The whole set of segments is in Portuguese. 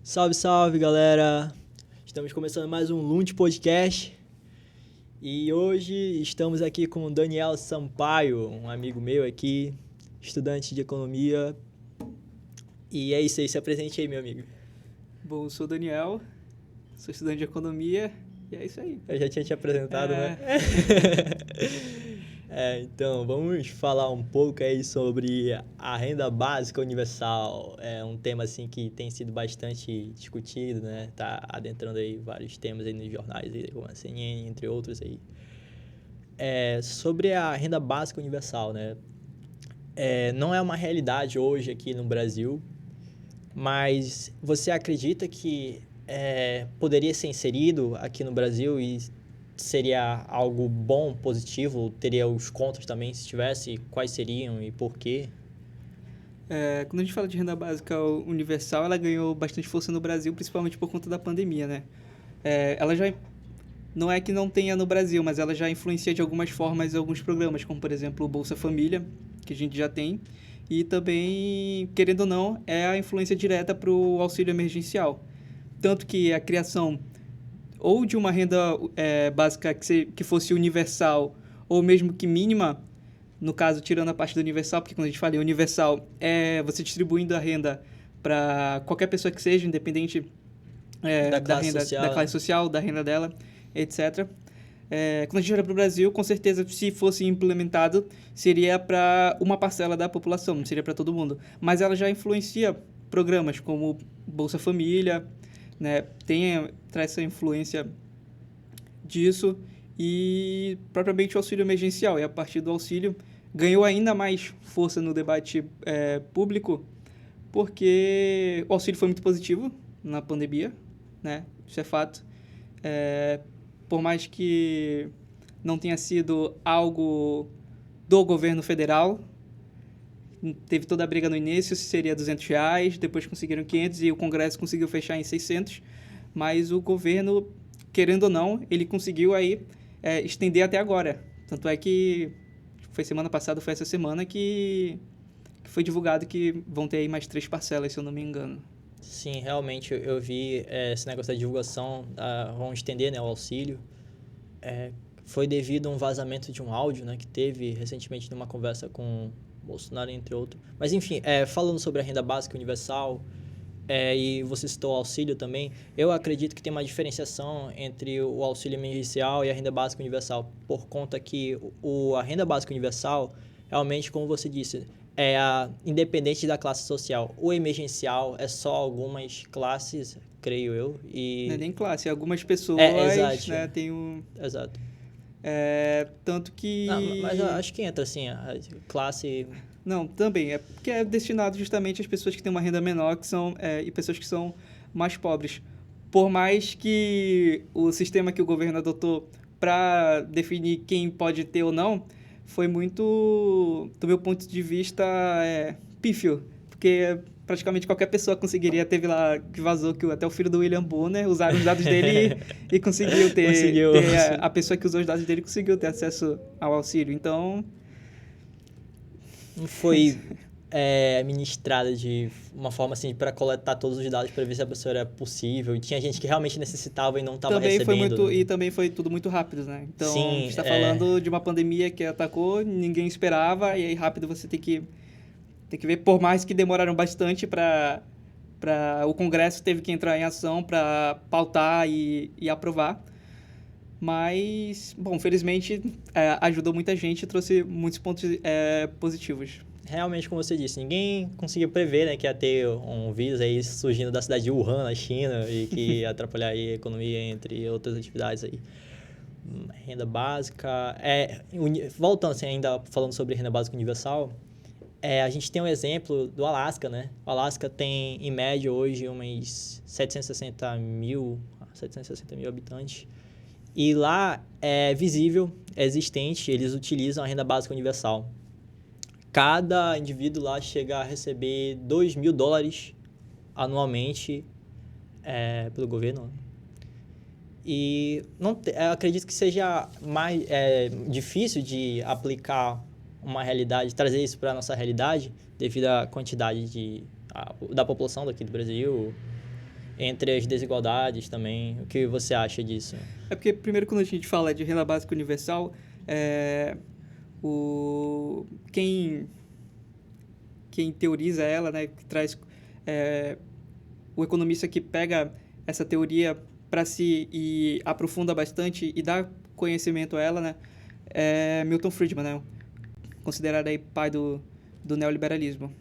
Salve, salve, galera! Estamos começando mais um Lund Podcast e hoje estamos aqui com o Daniel Sampaio, um amigo meu aqui, estudante de economia. E é isso aí, se apresente aí, meu amigo. Bom, eu sou o Daniel, sou estudante de economia e é isso aí. Eu já tinha te apresentado, né? Então, vamos falar um pouco aí sobre a renda básica universal. É um tema assim que tem sido bastante discutido, né? Tá adentrando aí vários temas aí nos jornais, aí, como a CNN, entre outros aí. Sobre a renda básica universal, né? Não é uma realidade hoje aqui no Brasil, mas você acredita que poderia ser inserido aqui no Brasil e seria algo bom, positivo? Teria os contras também, se tivesse? Quais seriam e por quê? Quando a gente fala de renda básica universal, ela ganhou bastante força no Brasil, principalmente por conta da pandemia, né? Ela já não é que não tenha no Brasil, mas ela já influencia de algumas formas alguns programas, como por exemplo o Bolsa Família, que a gente já tem, e também, querendo ou não, é a influência direta para o auxílio emergencial. Tanto que a criação ou de uma renda básica que fosse universal ou mesmo que mínima, no caso, tirando a parte do universal, porque quando a gente fala em universal, é você distribuindo a renda para qualquer pessoa que seja, independente Da da classe renda, da social, classe social, da renda dela, etc. Quando a gente olha para o Brasil, com certeza, se fosse implementado, seria para uma parcela da população, não seria para todo mundo. Mas ela já influencia programas como Bolsa Família, né? Traz essa influência disso e propriamente o auxílio emergencial. E a partir do auxílio ganhou ainda mais força no debate público, porque o auxílio foi muito positivo na pandemia, né? Isso é fato. Por mais que não tenha sido algo do governo federal, teve toda a briga no início, se seria R$200, depois conseguiram 500 e o Congresso conseguiu fechar em 600, mas o governo, querendo ou não, ele conseguiu aí estender até agora. Tanto é que foi semana passada, foi essa semana que foi divulgado que vão ter aí mais 3 parcelas, se eu não me engano. Sim, realmente eu vi esse negócio da divulgação, vão estender, né, o auxílio. Foi devido a um vazamento de um áudio, né, que teve recentemente numa conversa com Bolsonaro, entre outros. Mas enfim, falando sobre a renda básica universal, e você citou o auxílio também, eu acredito que tem uma diferenciação entre o auxílio emergencial e a renda básica universal, por conta que a renda básica universal, realmente, como você disse, independente da classe social. O emergencial é só algumas classes, creio eu, Não é nem classe, algumas pessoas, exato. né, tem um... Exato. Tanto que... Não, mas eu acho que entra, assim, a classe... Não, também, porque é destinado justamente às pessoas que têm uma renda menor e pessoas que são mais pobres. Por mais que o sistema que o governo adotou para definir quem pode ter ou não foi muito, do meu ponto de vista, pífio. Porque praticamente qualquer pessoa conseguiria, teve lá que vazou que até o filho do William Bonner usaram os dados dele e conseguiu Conseguiu. a pessoa que usou os dados dele conseguiu ter acesso ao auxílio. Então, Não foi administrada de uma forma assim para coletar todos os dados para ver se a pessoa era possível. E tinha gente que realmente necessitava e não estava recebendo. E também foi tudo muito rápido, né? Então, Sim, a gente está falando de uma pandemia que atacou, ninguém esperava, e aí rápido você tem que ver, por mais que demoraram bastante o Congresso teve que entrar em ação para pautar e aprovar. Mas, bom, felizmente ajudou muita gente e trouxe muitos pontos positivos. Realmente, como você disse, ninguém conseguiu prever, né, que ia ter um vírus aí surgindo da cidade de Wuhan, na China, e que ia atrapalhar aí a economia, entre outras atividades aí. Renda básica... voltando assim, ainda falando sobre renda básica universal, a gente tem um exemplo do Alasca, né? O Alasca tem, em média, hoje, umas 760 mil habitantes. E lá é visível, é existente, eles utilizam a renda básica universal. Cada indivíduo lá chega a receber $2.000 anualmente pelo governo. E eu acredito que seja mais difícil de aplicar uma realidade, trazer isso para a nossa realidade, devido à quantidade da população daqui do Brasil. entre as desigualdades também. O que você acha disso? É porque, primeiro, quando a gente fala de renda básica universal, o, quem, quem teoriza ela, né, que traz o economista que pega essa teoria para si e aprofunda bastante e dá conhecimento a ela, né, é Milton Friedman, né, considerado aí pai do neoliberalismo,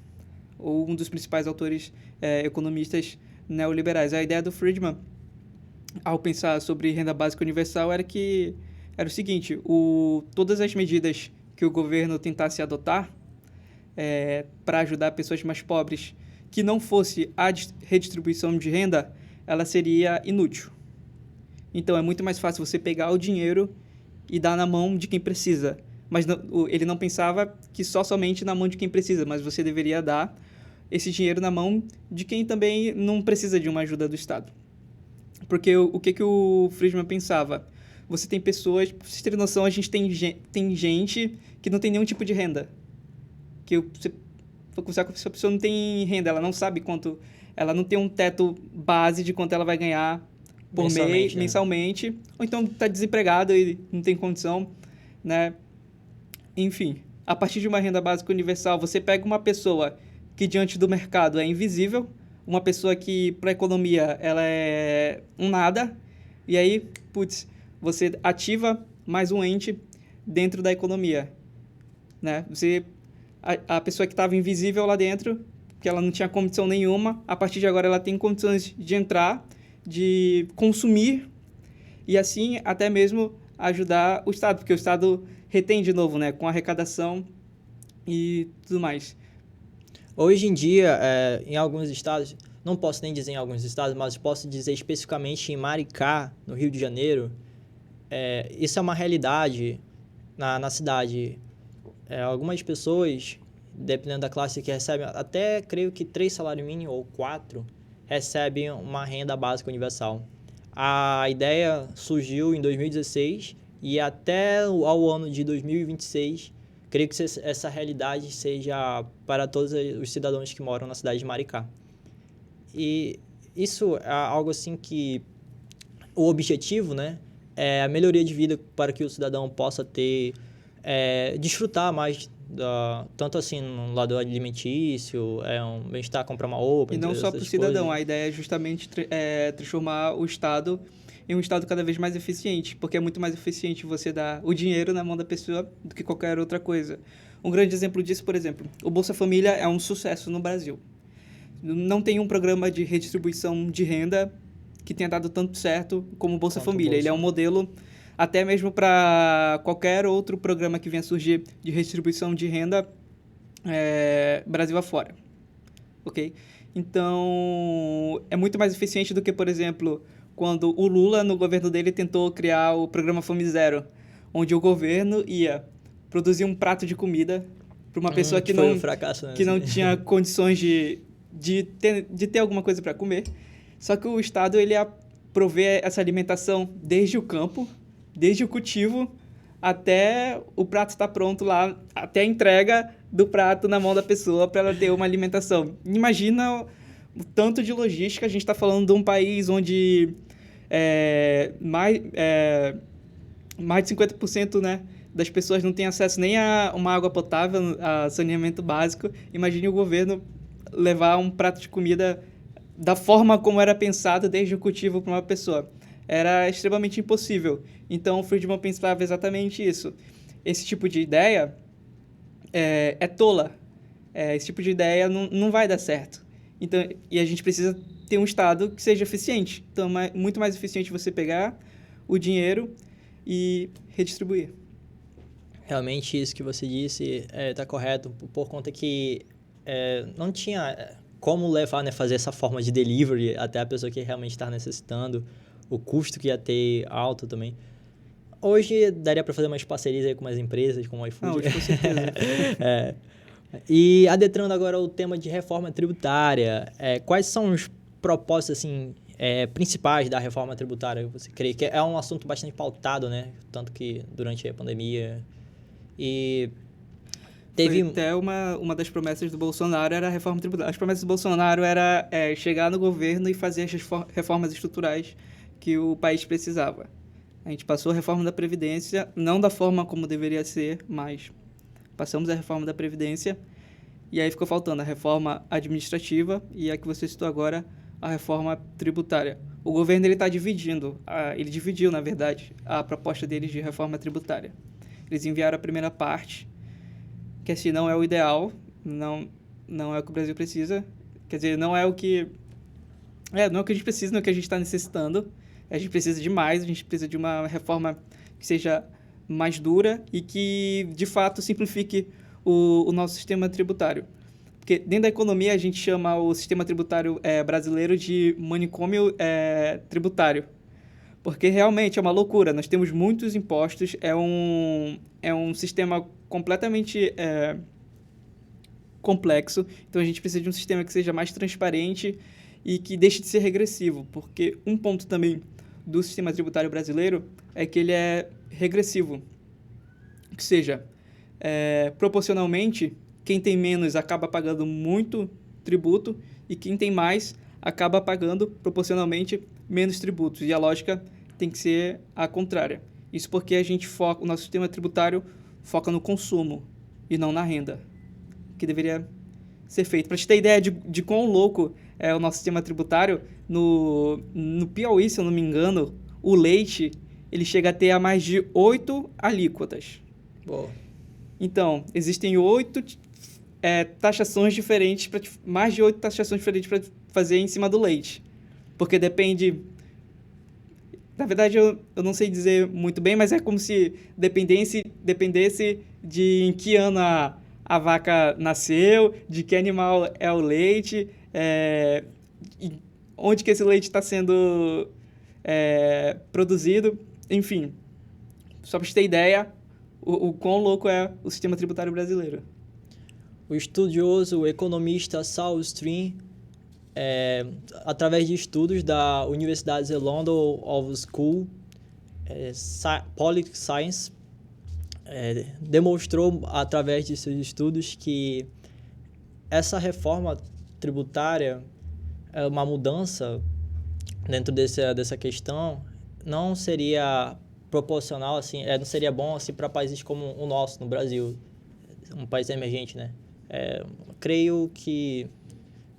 ou um dos principais autores economistas neoliberais. A ideia do Friedman, ao pensar sobre renda básica universal, era o seguinte: todas as medidas que o governo tentasse adotar para ajudar pessoas mais pobres, que não fosse a redistribuição de renda, ela seria inútil. Então, é muito mais fácil você pegar o dinheiro e dar na mão de quem precisa. Mas ele não pensava que somente na mão de quem precisa, mas você deveria dar esse dinheiro na mão de quem também não precisa de uma ajuda do Estado. Porque o que o Friedman pensava? Você tem pessoas, pra vocês terem noção, a gente tem gente que não tem nenhum tipo de renda. Que você for conversar com a pessoa não tem renda, ela não sabe quanto, ela não tem um teto base de quanto ela vai ganhar por mês, mensalmente, ou então está desempregado e não tem condição, né? Enfim, a partir de uma renda básica universal, você pega uma pessoa que diante do mercado é invisível, uma pessoa que para a economia ela é um nada, e aí, putz, você ativa mais um ente dentro da economia, né? A pessoa que estava invisível lá dentro, que ela não tinha condição nenhuma, a partir de agora ela tem condições de entrar, de consumir e assim até mesmo ajudar o Estado, porque o Estado retém de novo, né, com arrecadação e tudo mais. Hoje em dia, em alguns estados, não posso nem dizer em alguns estados, mas posso dizer especificamente em Maricá, no Rio de Janeiro, isso é uma realidade na cidade. Algumas pessoas, dependendo da classe, que recebem até, creio que 3 salários mínimos ou 4, recebem uma renda básica universal. A ideia surgiu em 2016 e até ao ano de 2026, creio que essa realidade seja para todos os cidadãos que moram na cidade de Maricá. E isso é algo assim que o objetivo, né, é a melhoria de vida para que o cidadão possa ter, desfrutar mais tanto assim no lado alimentício, um bem-estar, comprar uma roupa, e não só para o cidadão, a ideia é justamente transformar o Estado em um Estado cada vez mais eficiente, porque é muito mais eficiente você dar o dinheiro na mão da pessoa do que qualquer outra coisa. Um grande exemplo disso, por exemplo, o Bolsa Família é um sucesso no Brasil. Não tem um programa de redistribuição de renda que tenha dado tanto certo como o Bolsa Família. Ele é um modelo até mesmo para qualquer outro programa que venha surgir de redistribuição de renda Brasil afora. Ok? Então, é muito mais eficiente do que, por exemplo, quando o Lula, no governo dele, tentou criar o programa Fome Zero, onde o governo ia produzir um prato de comida para uma pessoa que não, fracasso, né? que não tinha condições de ter alguma coisa para comer. Só que o Estado ele ia prover essa alimentação desde o campo, desde o cultivo, até o prato estar pronto lá, até a entrega do prato na mão da pessoa para ela ter uma alimentação. Imagina o tanto de logística. A gente está falando de um país onde mais de 50%, né, das pessoas não têm acesso nem a uma água potável, a saneamento básico. Imagine o governo levar um prato de comida da forma como era pensado desde o cultivo para uma pessoa. Era extremamente impossível. Então, o Friedman pensava exatamente isso. Esse tipo de ideia é tola. Esse tipo de ideia não vai dar certo. Então, e a gente precisa ter um Estado que seja eficiente. Então, é muito mais eficiente você pegar o dinheiro e redistribuir. Realmente, isso que você disse está correto, por conta que não tinha como levar, né, fazer essa forma de delivery até a pessoa que realmente está necessitando, o custo que ia ter alto também. Hoje daria para fazer umas parcerias aí com umas empresas, como o iFood. Hoje, com certeza. E adentrando agora o tema de reforma tributária, quais são os propósitos assim, principais da reforma tributária? Você crê que é um assunto bastante pautado, né? Tanto que durante a pandemia. E Teve... Foi até uma das promessas do Bolsonaro era a reforma tributária. As promessas do Bolsonaro era chegar no governo e fazer as reformas estruturais que o país precisava. A gente passou a reforma da Previdência, não da forma como deveria ser, mas passamos a reforma da Previdência e aí ficou faltando a reforma administrativa e a que você citou agora, a reforma tributária. O governo está dividindo, ele dividiu, na verdade, a proposta deles de reforma tributária. Eles enviaram a primeira parte, que assim não é o ideal, não é o que o Brasil precisa, quer dizer, não é o que a gente precisa, não é o que a gente está necessitando. A gente precisa de mais, a gente precisa de uma reforma que seja mais dura e que, de fato, simplifique o nosso sistema tributário. Porque dentro da economia a gente chama o sistema tributário brasileiro de manicômio tributário. Porque realmente é uma loucura, nós temos muitos impostos, é um sistema completamente complexo, então a gente precisa de um sistema que seja mais transparente e que deixe de ser regressivo, porque um ponto também do sistema tributário brasileiro é que ele é regressivo, que seja, proporcionalmente, quem tem menos acaba pagando muito tributo e quem tem mais acaba pagando proporcionalmente menos tributos, e a lógica tem que ser a contrária. Isso porque o nosso sistema tributário foca no consumo e não na renda, que deveria ser feito. Para te ter ideia de quão louco é o nosso sistema tributário, no Piauí, se eu não me engano, o leite ele chega a ter mais de 8 alíquotas. Boa. Então, existem 8 taxações diferentes, mais de 8 taxações diferentes para fazer em cima do leite. Porque depende... Na verdade, eu não sei dizer muito bem, mas é como se dependesse de em que ano a vaca nasceu, de que animal é o leite, onde que esse leite está sendo produzido, enfim. Só para você ter ideia, o quão louco é o sistema tributário brasileiro. O estudioso, o economista Saul Stream, através de estudos da Universidade London of School Political Science, demonstrou através de seus estudos que essa reforma tributária, uma mudança dentro dessa questão, não seria proporcional, assim, não seria bom assim, para países como o nosso, no Brasil, um país emergente, né? Creio que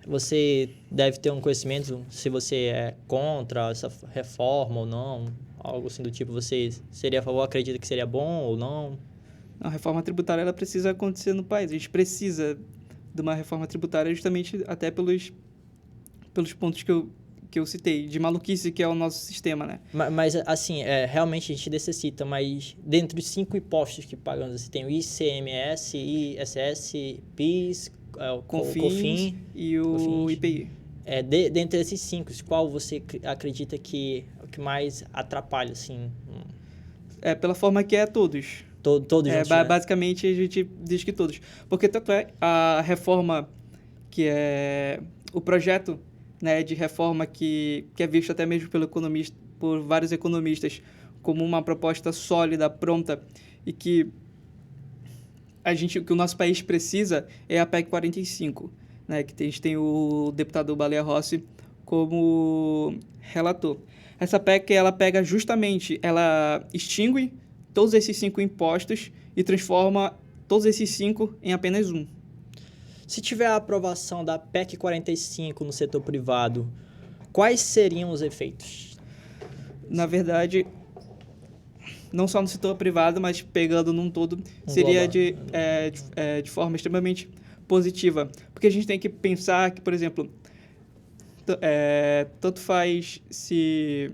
você deve ter um conhecimento se você é contra essa reforma ou não, algo assim do tipo. Você seria a favor, acredita que seria bom ou não? A reforma tributária ela precisa acontecer no país. A gente precisa de uma reforma tributária justamente até pelos pontos que eu citei, de maluquice que é o nosso sistema, né? Mas assim, realmente a gente necessita, mas dentre os 5 impostos que pagamos, você tem o ICMS, ISS, PIS, COFINS e o IPI. Dentre esses 5, qual você acredita que é o que mais atrapalha, assim? Pela forma que todos. Todos juntos, né? Basicamente, a gente diz que todos. Porque tanto a reforma, que é o projeto, né, de reforma que é visto até mesmo por vários economistas como uma proposta sólida, pronta, e que o nosso país precisa é a PEC 45, né, que a gente tem o deputado Baleia Rossi como relator. Essa PEC, ela pega justamente, ela extingue todos esses 5 impostos e transforma todos esses 5 em apenas um. Se tiver a aprovação da PEC 45 no setor privado, quais seriam os efeitos? Na verdade, não só no setor privado, mas pegando num todo, seria de forma extremamente positiva. Porque a gente tem que pensar que, por exemplo, tanto faz se...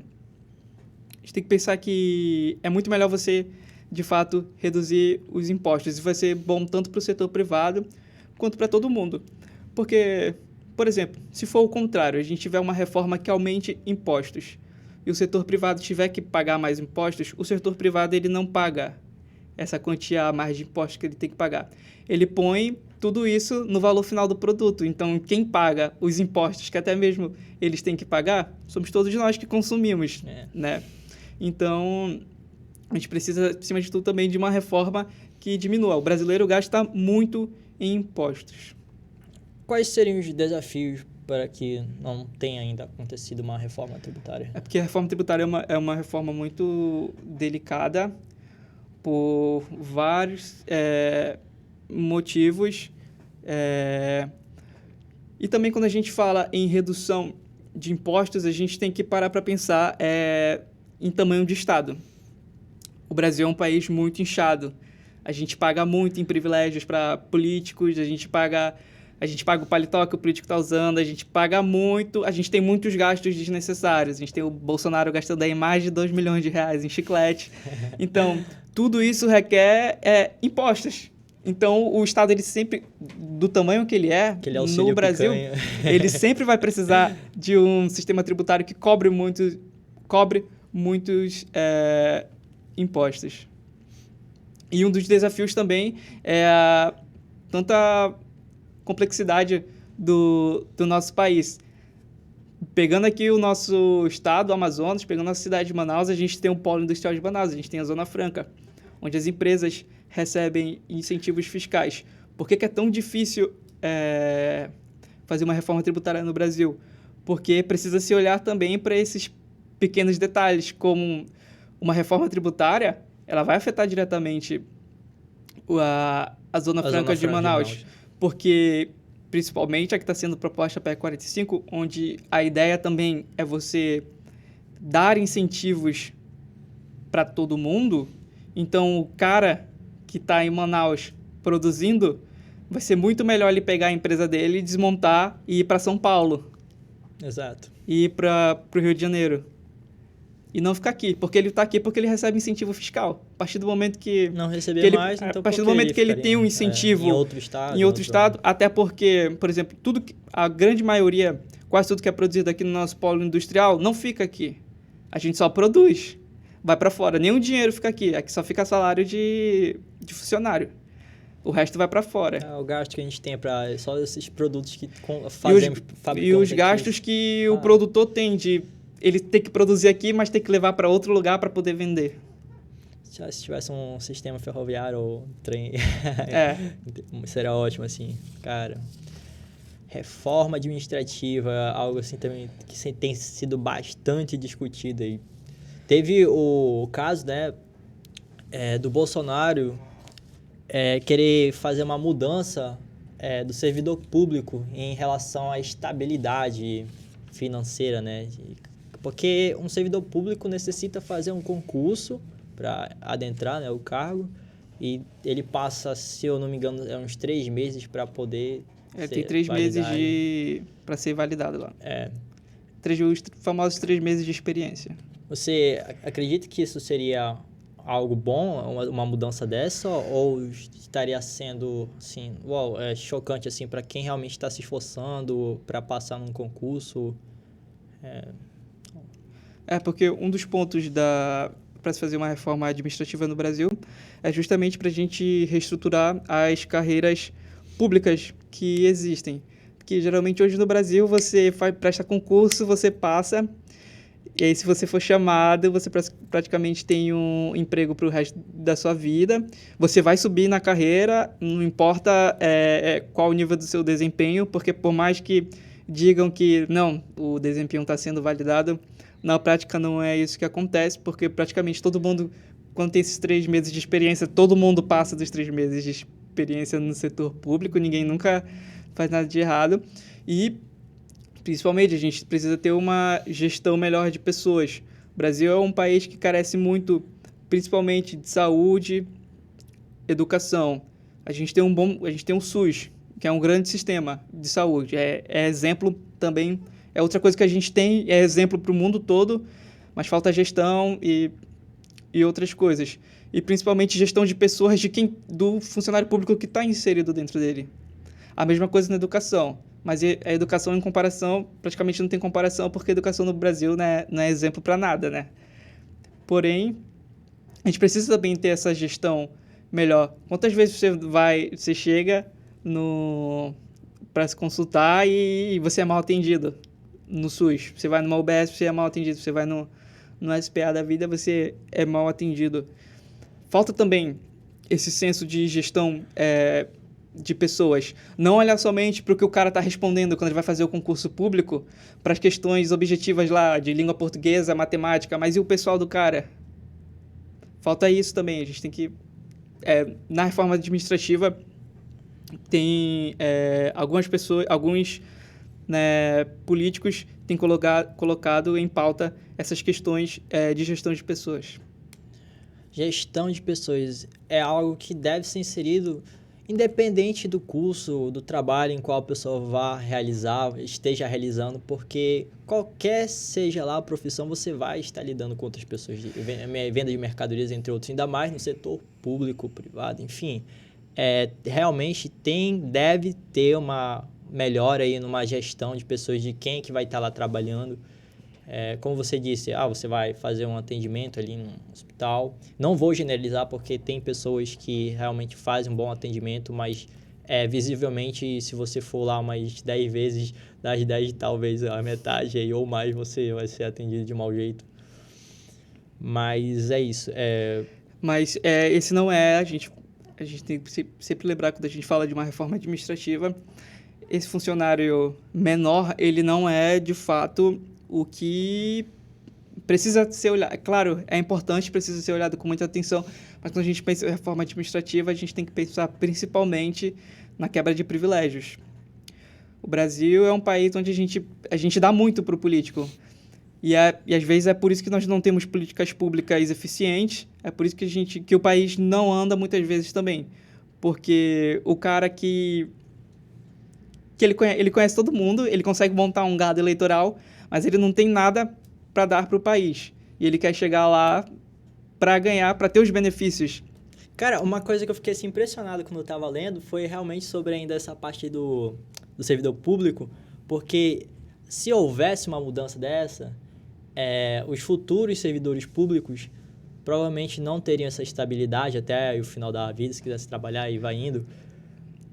A gente tem que pensar que é muito melhor você, de fato, reduzir os impostos. Isso vai ser bom tanto para o setor privado quanto para todo mundo. Porque, por exemplo, se for o contrário, a gente tiver uma reforma que aumente impostos e o setor privado tiver que pagar mais impostos, o setor privado ele não paga essa quantia a mais de impostos que ele tem que pagar. Ele põe tudo isso no valor final do produto. Então, quem paga os impostos que até mesmo eles têm que pagar, somos todos nós que consumimos, né? Então, a gente precisa, acima de tudo, também de uma reforma que diminua. O brasileiro gasta muito em impostos. Quais seriam os desafios para que não tenha ainda acontecido uma reforma tributária? É porque a reforma tributária é uma reforma muito delicada por vários motivos. E também quando a gente fala em redução de impostos, a gente tem que parar para pensar em tamanho de Estado. O Brasil é um país muito inchado. A gente paga muito em privilégios para políticos, a gente paga o paletó que o político está usando, a gente paga muito, a gente tem muitos gastos desnecessários. A gente tem o Bolsonaro gastando aí mais de 2 milhões de reais em chiclete. Então, tudo isso requer impostos. Então, o Estado, ele sempre, do tamanho que ele é no Brasil, ele sempre vai precisar de um sistema tributário que cobre muitos impostos. E um dos desafios também é tanta complexidade do nosso país. Pegando aqui o nosso estado, o Amazonas, pegando a nossa cidade de Manaus, a gente tem um polo industrial de Manaus, a gente tem a Zona Franca, onde as empresas recebem incentivos fiscais. Por que é tão difícil fazer uma reforma tributária no Brasil? Porque precisa se olhar também para esses pequenos detalhes, como uma reforma tributária, ela vai afetar diretamente a Zona Franca de Manaus. Porque, principalmente, a que está sendo proposta a PEC 45, onde a ideia também é você dar incentivos para todo mundo. Então, o cara que está em Manaus produzindo, vai ser muito melhor ele pegar a empresa dele, desmontar e ir para São Paulo. Exato. E ir para o Rio de Janeiro. E não ficar aqui, porque ele está aqui porque ele recebe incentivo fiscal. A partir do momento que... Não receber mais, então a partir do momento que ele tem um incentivo em outro estado, até porque, por exemplo, a grande maioria, quase tudo que é produzido aqui no nosso polo industrial, não fica aqui. A gente só produz. Vai para fora. Nenhum dinheiro fica aqui. Aqui só fica salário de funcionário. O resto vai para fora. O gasto que a gente tem para só esses produtos que fazemos, fabricamos. E os gastos que o produtor tem de... Ele tem que produzir aqui, mas tem que levar para outro lugar para poder vender. Se tivesse um sistema ferroviário ou trem, seria ótimo, assim. Cara, reforma administrativa, algo assim também que tem sido bastante discutido aí. Teve o caso, né, do Bolsonaro querer fazer uma mudança do servidor público em relação à estabilidade financeira, né? Porque um servidor público necessita fazer um concurso para adentrar, né, o cargo, e ele passa, se eu não me engano, uns 3 meses para poder tem 3 meses para ser validado lá. Os famosos 3 meses de experiência. Você acredita que isso seria algo bom, uma mudança dessa, ou estaria sendo assim, chocante assim, para quem realmente está se esforçando para passar num concurso? Porque um dos pontos para se fazer uma reforma administrativa no Brasil é justamente para a gente reestruturar as carreiras públicas que existem. Porque geralmente hoje no Brasil você presta concurso, você passa, e aí se você for chamado, você praticamente tem um emprego para o resto da sua vida. Você vai subir na carreira, não importa qual o nível do seu desempenho, porque por mais que digam que não, o desempenho está sendo validado, na prática não é isso que acontece, porque praticamente todo mundo, quando tem esses 3 meses de experiência, todo mundo passa dos 3 meses de experiência no setor público, ninguém nunca faz nada de errado. E, principalmente, a gente precisa ter uma gestão melhor de pessoas. O Brasil é um país que carece muito, principalmente de saúde, educação. A gente tem um SUS, que é um grande sistema de saúde. É exemplo também... É outra coisa que a gente tem, é exemplo para o mundo todo, mas falta gestão e outras coisas. E principalmente gestão de pessoas, do funcionário público que está inserido dentro dele. A mesma coisa na educação, mas a educação em comparação, praticamente não tem comparação, porque a educação no Brasil não é exemplo para nada, né? Porém, a gente precisa também ter essa gestão melhor. Quantas vezes você chega para se consultar e você é mal atendido? No SUS, você vai numa UBS, você é mal atendido, você vai no SPA da vida, você é mal atendido. Falta também esse senso de gestão de pessoas. Não olhar somente para o que o cara está respondendo quando ele vai fazer o concurso público, para as questões objetivas lá de língua portuguesa, matemática, mas e o pessoal do cara? Falta isso também. A gente tem que... na reforma administrativa, tem algumas pessoas, alguns políticos têm colocado em pauta essas questões de gestão de pessoas. Gestão de pessoas é algo que deve ser inserido independente do curso, do trabalho em qual a pessoa vá realizar, esteja realizando, porque qualquer seja lá a profissão, você vai estar lidando com outras pessoas, venda de mercadorias, entre outros, ainda mais no setor público, privado, enfim. Realmente deve ter uma melhora aí numa gestão de pessoas, de quem que vai estar lá trabalhando. Como você disse, você vai fazer um atendimento ali no hospital. Não vou generalizar, porque tem pessoas que realmente fazem um bom atendimento, mas visivelmente, se você for lá umas 10 vezes, das 10, talvez a metade aí, ou mais, você vai ser atendido de mau jeito. Mas é isso. Mas esse não é... A gente tem que sempre lembrar, quando a gente fala de uma reforma administrativa, esse funcionário menor, ele não é, de fato, o que precisa ser olhado. Claro, é importante, precisa ser olhado com muita atenção, mas quando a gente pensa em reforma administrativa, a gente tem que pensar principalmente na quebra de privilégios. O Brasil é um país onde a gente dá muito para o político. E às vezes é por isso que nós não temos políticas públicas eficientes, é por isso que o país não anda muitas vezes também. Porque o cara que ele conhece todo mundo, ele consegue montar um gado eleitoral, mas ele não tem nada para dar para o país. E ele quer chegar lá para ganhar, para ter os benefícios. Cara, uma coisa que eu fiquei assim, impressionado quando eu estava lendo foi realmente sobre ainda essa parte do servidor público, porque se houvesse uma mudança dessa, os futuros servidores públicos provavelmente não teriam essa estabilidade até o final da vida, se quisesse trabalhar e vai indo,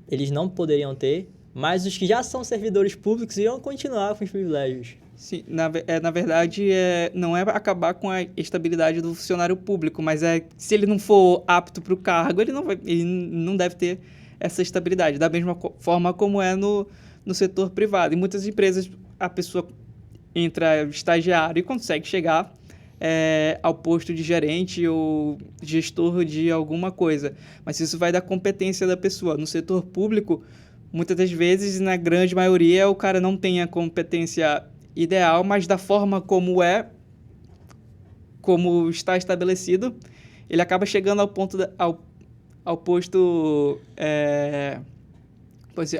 eles não poderiam ter, mas os que já são servidores públicos iam continuar com os privilégios. Sim, na verdade, não é acabar com a estabilidade do funcionário público, mas se ele não for apto para o cargo, ele não deve ter essa estabilidade, da mesma forma como é no setor privado. Em muitas empresas, a pessoa entra estagiário e consegue chegar ao posto de gerente ou gestor de alguma coisa, mas isso vai da competência da pessoa. No setor público, muitas das vezes, na grande maioria, o cara não tem a competência ideal, mas da forma como está estabelecido, ele acaba chegando ao posto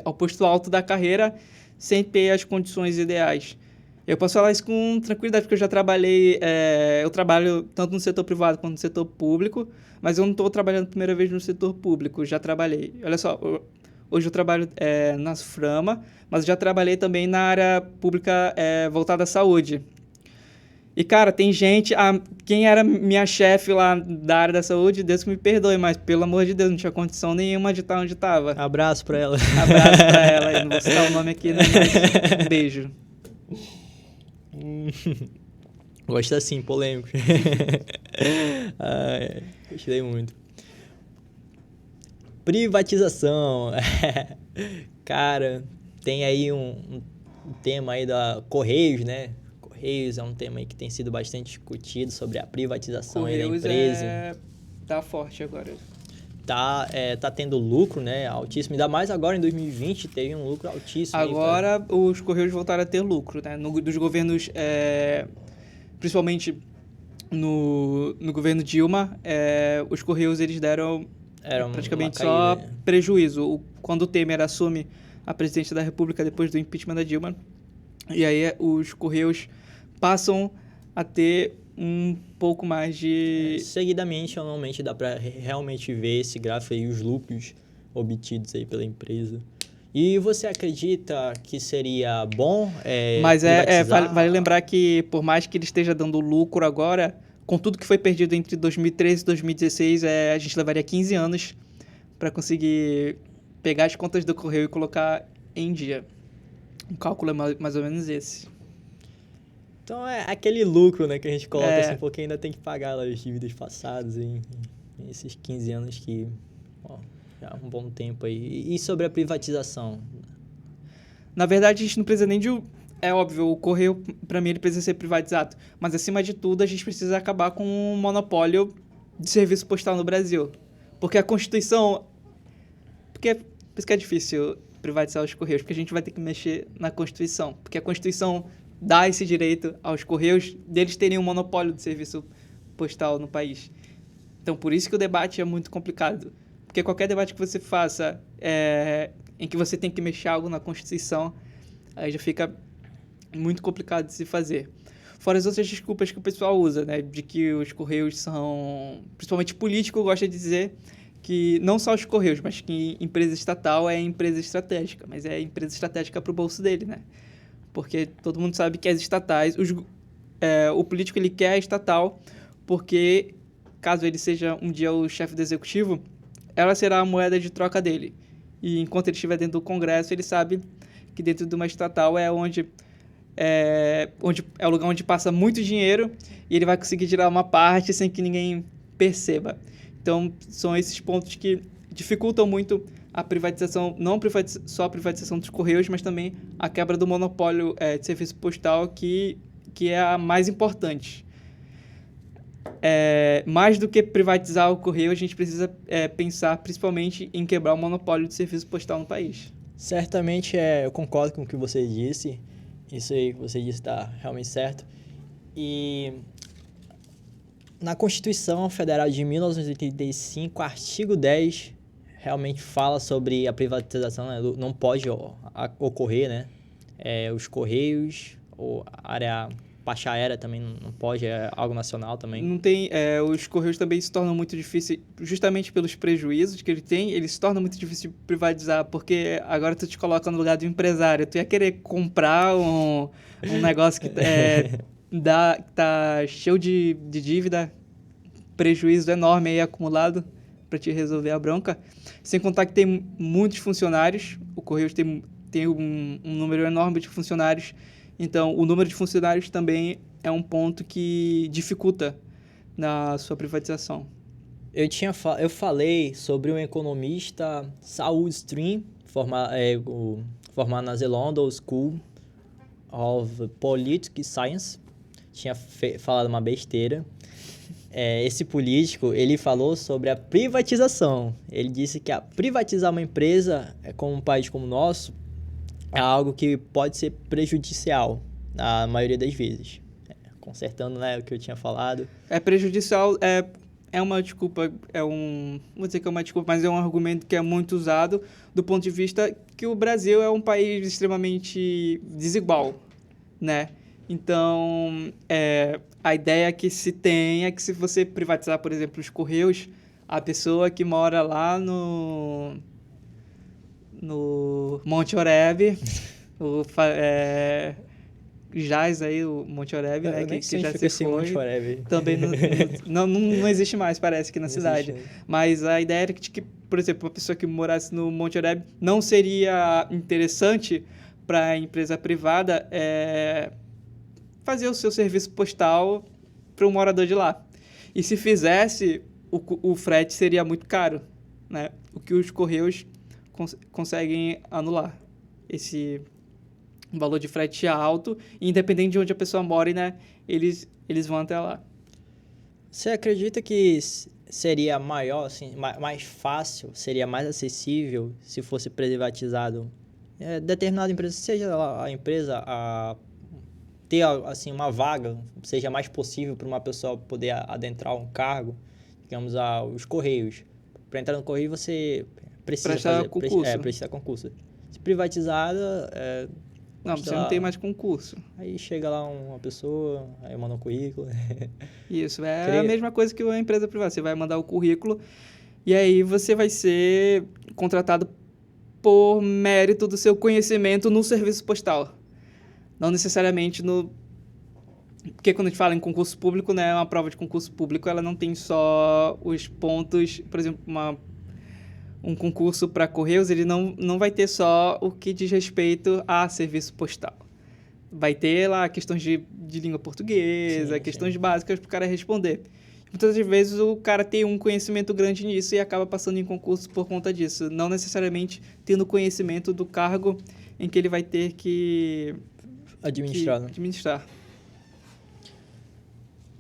ao posto alto da carreira sem ter as condições ideais. Eu posso falar isso com tranquilidade, porque eu já trabalhei, eu trabalho tanto no setor privado quanto no setor público, mas eu não estou trabalhando a primeira vez no setor público, já trabalhei. Olha só, hoje eu trabalho na Frama, mas já trabalhei também na área pública voltada à saúde. E, cara, tem gente... quem era minha chefe lá da área da saúde, Deus que me perdoe, mas, pelo amor de Deus, não tinha condição nenhuma de estar onde estava. Abraço pra ela. Abraço pra ela. Eu não vou citar o nome aqui, né? Mas um beijo. Gosto assim, polêmico. Gostei muito. Privatização. Cara, tem aí um tema aí da Correios, né? Correios é um tema aí que tem sido bastante discutido sobre a privatização aí da empresa. Tá forte agora. Tá tendo lucro, né? Altíssimo. Ainda mais agora em 2020 teve um lucro altíssimo. Agora os Correios voltaram a ter lucro, né? Dos governos, principalmente no governo Dilma, os Correios eles deram praticamente só prejuízo. Quando o Temer assume a presidência da República depois do impeachment da Dilma, e aí os Correios passam a ter um pouco mais de... Seguidamente, anualmente, dá para realmente ver esse gráfico aí, os lucros obtidos aí pela empresa. E você acredita que seria bom Mas vale lembrar que, por mais que ele esteja dando lucro agora, com tudo que foi perdido entre 2013 e 2016, a gente levaria 15 anos para conseguir pegar as contas do Correio e colocar em dia. O cálculo é mais ou menos esse. Então é aquele lucro, né, que a gente coloca assim, porque ainda tem que pagar as dívidas passadas em esses 15 anos que já há um bom tempo aí. E sobre a privatização? Na verdade, a gente não precisa nem de... É óbvio, o Correio, para mim, ele precisa ser privatizado. Mas, acima de tudo, a gente precisa acabar com o monopólio de serviço postal no Brasil. Porque a Constituição... Por isso que é difícil privatizar os Correios, porque a gente vai ter que mexer na Constituição. Porque a Constituição dá esse direito aos Correios deles terem um monopólio de serviço postal no país. Então, por isso que o debate é muito complicado. Porque qualquer debate que você faça em que você tem que mexer algo na Constituição, aí já fica muito complicado de se fazer. Fora as outras desculpas que o pessoal usa, né? De que os Correios são... Principalmente político gosta de dizer que não só os Correios, mas que empresa estatal é empresa estratégica. Mas é empresa estratégica para o bolso dele, né? Porque todo mundo sabe que as estatais... o político, ele quer a estatal porque, caso ele seja um dia o chefe do executivo, ela será a moeda de troca dele. E enquanto ele estiver dentro do Congresso, ele sabe que dentro de uma estatal é onde é o lugar onde passa muito dinheiro e ele vai conseguir tirar uma parte sem que ninguém perceba. Então, são esses pontos que dificultam muito a privatização, não só a privatização dos Correios, mas também a quebra do monopólio de serviço postal, que é a mais importante. Mais do que privatizar o Correio, a gente precisa pensar principalmente em quebrar o monopólio de serviço postal no país. Certamente, eu concordo com o que você disse. Isso aí que você disse está realmente certo. E na Constituição Federal de 1985, artigo 10, realmente fala sobre a privatização, né? Não pode ocorrer, né? Os Correios, ou a área... Baixa aérea também não pode, é algo nacional também. Não tem, os Correios também se tornam muito difíceis, justamente pelos prejuízos que ele tem, ele se torna muito difícil de privatizar, porque agora tu te coloca no lugar do empresário, tu ia querer comprar um negócio que tá cheio de dívida, prejuízo enorme aí acumulado para te resolver a bronca, sem contar que tem muitos funcionários, o Correios tem um número enorme de funcionários. Então, o número de funcionários também é um ponto que dificulta na sua privatização. Eu falei sobre um economista, Saul Stream, formado na The London School of Political Science. Tinha falado uma besteira. Esse político, ele falou sobre a privatização. Ele disse que privatizar uma empresa, como um país como o nosso, é algo que pode ser prejudicial na maioria das vezes. Consertando, né, o que eu tinha falado. Prejudicial, é uma desculpa, vou dizer que é uma desculpa, mas é um argumento que é muito usado do ponto de vista que o Brasil é um país extremamente desigual, né? Então, a ideia que se tem é que se você privatizar, por exemplo, os Correios, a pessoa que mora lá no Monte Oreb, jaz aí o Monte Oreb, né, que já se foi. Monte Oreb. Também não existe mais, parece, aqui na cidade. Existe. Mas a ideia era que, por exemplo, uma pessoa que morasse no Monte Oreb não seria interessante para a empresa privada fazer o seu serviço postal para um morador de lá. E se fizesse, o frete seria muito caro, né? O que os Correios conseguem anular. Esse valor de frete é alto, e independente de onde a pessoa mora, né, eles vão até lá. Você acredita que seria maior, assim, mais fácil, seria mais acessível se fosse privatizado determinada empresa, seja a empresa a ter assim, uma vaga, seja mais possível para uma pessoa poder adentrar um cargo, digamos, os Correios. Para entrar no Correio, você precisa concurso. Se privatizada... Não, você não tem mais concurso. Aí chega lá uma pessoa, aí manda um currículo. Isso, a mesma coisa que uma empresa privada. Você vai mandar o currículo e aí você vai ser contratado por mérito do seu conhecimento no serviço postal. Não necessariamente no... Porque quando a gente fala em concurso público, né, uma prova de concurso público, ela não tem só os pontos... Por exemplo, um concurso para Correios, ele não vai ter só o que diz respeito a serviço postal. Vai ter lá questões de língua portuguesa, questões básicas para o cara responder. Muitas das vezes o cara tem um conhecimento grande nisso e acaba passando em concurso por conta disso, não necessariamente tendo conhecimento do cargo em que ele vai ter que administrar.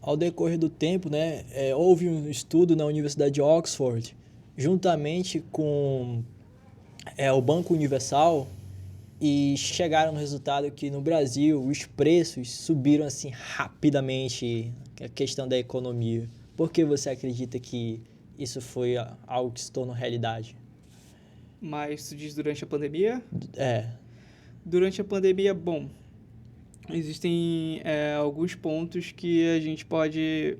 Ao decorrer do tempo, né, houve um estudo na Universidade de Oxford, juntamente com o Banco Universal, e chegaram no resultado que no Brasil os preços subiram assim rapidamente, a questão da economia. Por que você acredita que isso foi algo que se tornou realidade? Mas isso diz durante a pandemia? É. Durante a pandemia, bom, existem alguns pontos que a gente pode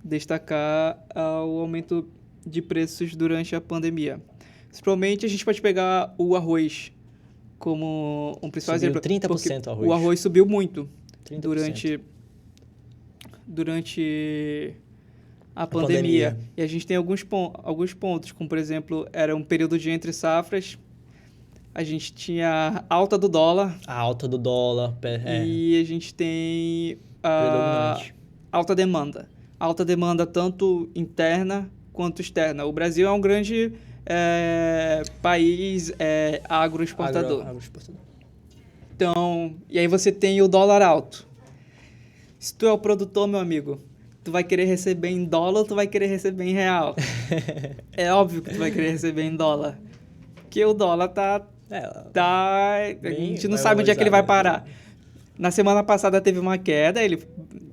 destacar ao aumento de preços durante a pandemia. Principalmente a gente pode pegar o arroz como um principal exemplo. 30% o arroz. O arroz subiu muito 30%. durante a pandemia. E a gente tem alguns pontos, como por exemplo, era um período de entre safras, a gente tinha alta do dólar. A alta do dólar. E a gente tem a alta demanda. Alta demanda tanto interna quanto externa. O Brasil é um grande país agroexportador. Então, e aí você tem o dólar alto. Se tu é o produtor, meu amigo, tu vai querer receber em dólar ou tu vai querer receber em real? É óbvio que tu vai querer receber em dólar. Porque o dólar a gente não sabe onde é que ele vai parar. Na semana passada teve uma queda,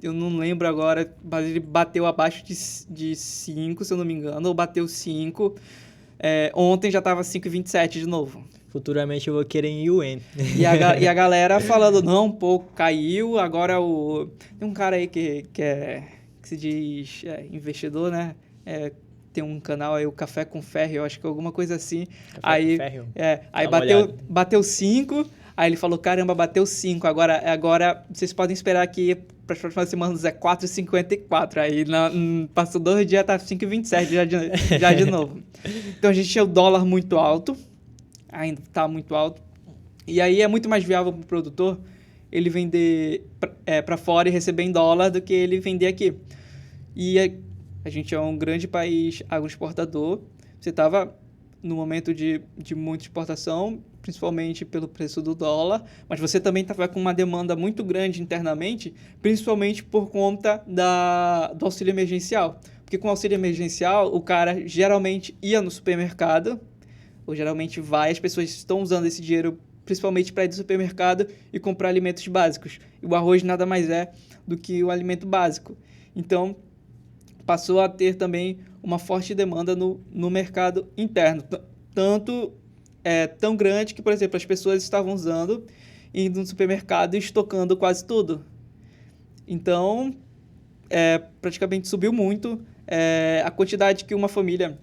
eu não lembro agora, mas ele bateu abaixo de 5, se eu não me engano, ou bateu 5. Ontem já estava 5,27 de novo. Futuramente eu vou querer em yuan. E a galera falando, não, pô, caiu, agora tem um cara aí que se diz investidor, né? Tem um canal aí, o Café com Ferro, eu acho que é alguma coisa assim. Aí bateu 5, aí ele falou, caramba, bateu 5, agora vocês podem esperar que para as próximas semanas é 4,54, aí passou 2 dias, tá 5,27 já de novo. Então a gente tinha o dólar muito alto, ainda tá muito alto, e aí é muito mais viável para o produtor ele vender para fora e receber em dólar do que ele vender aqui. E a gente é um grande país agroexportador. Você estava no momento de muita exportação, principalmente pelo preço do dólar, mas você também estava com uma demanda muito grande internamente, principalmente por conta do auxílio emergencial. Porque com o auxílio emergencial, o cara geralmente ia no supermercado, ou geralmente as pessoas estão usando esse dinheiro principalmente para ir no supermercado e comprar alimentos básicos. E o arroz nada mais é do que o alimento básico. Então, passou a ter também uma forte demanda no mercado interno. Tanto tão grande que, por exemplo, as pessoas estavam usando, indo no supermercado e estocando quase tudo. Então, praticamente subiu muito a quantidade que uma família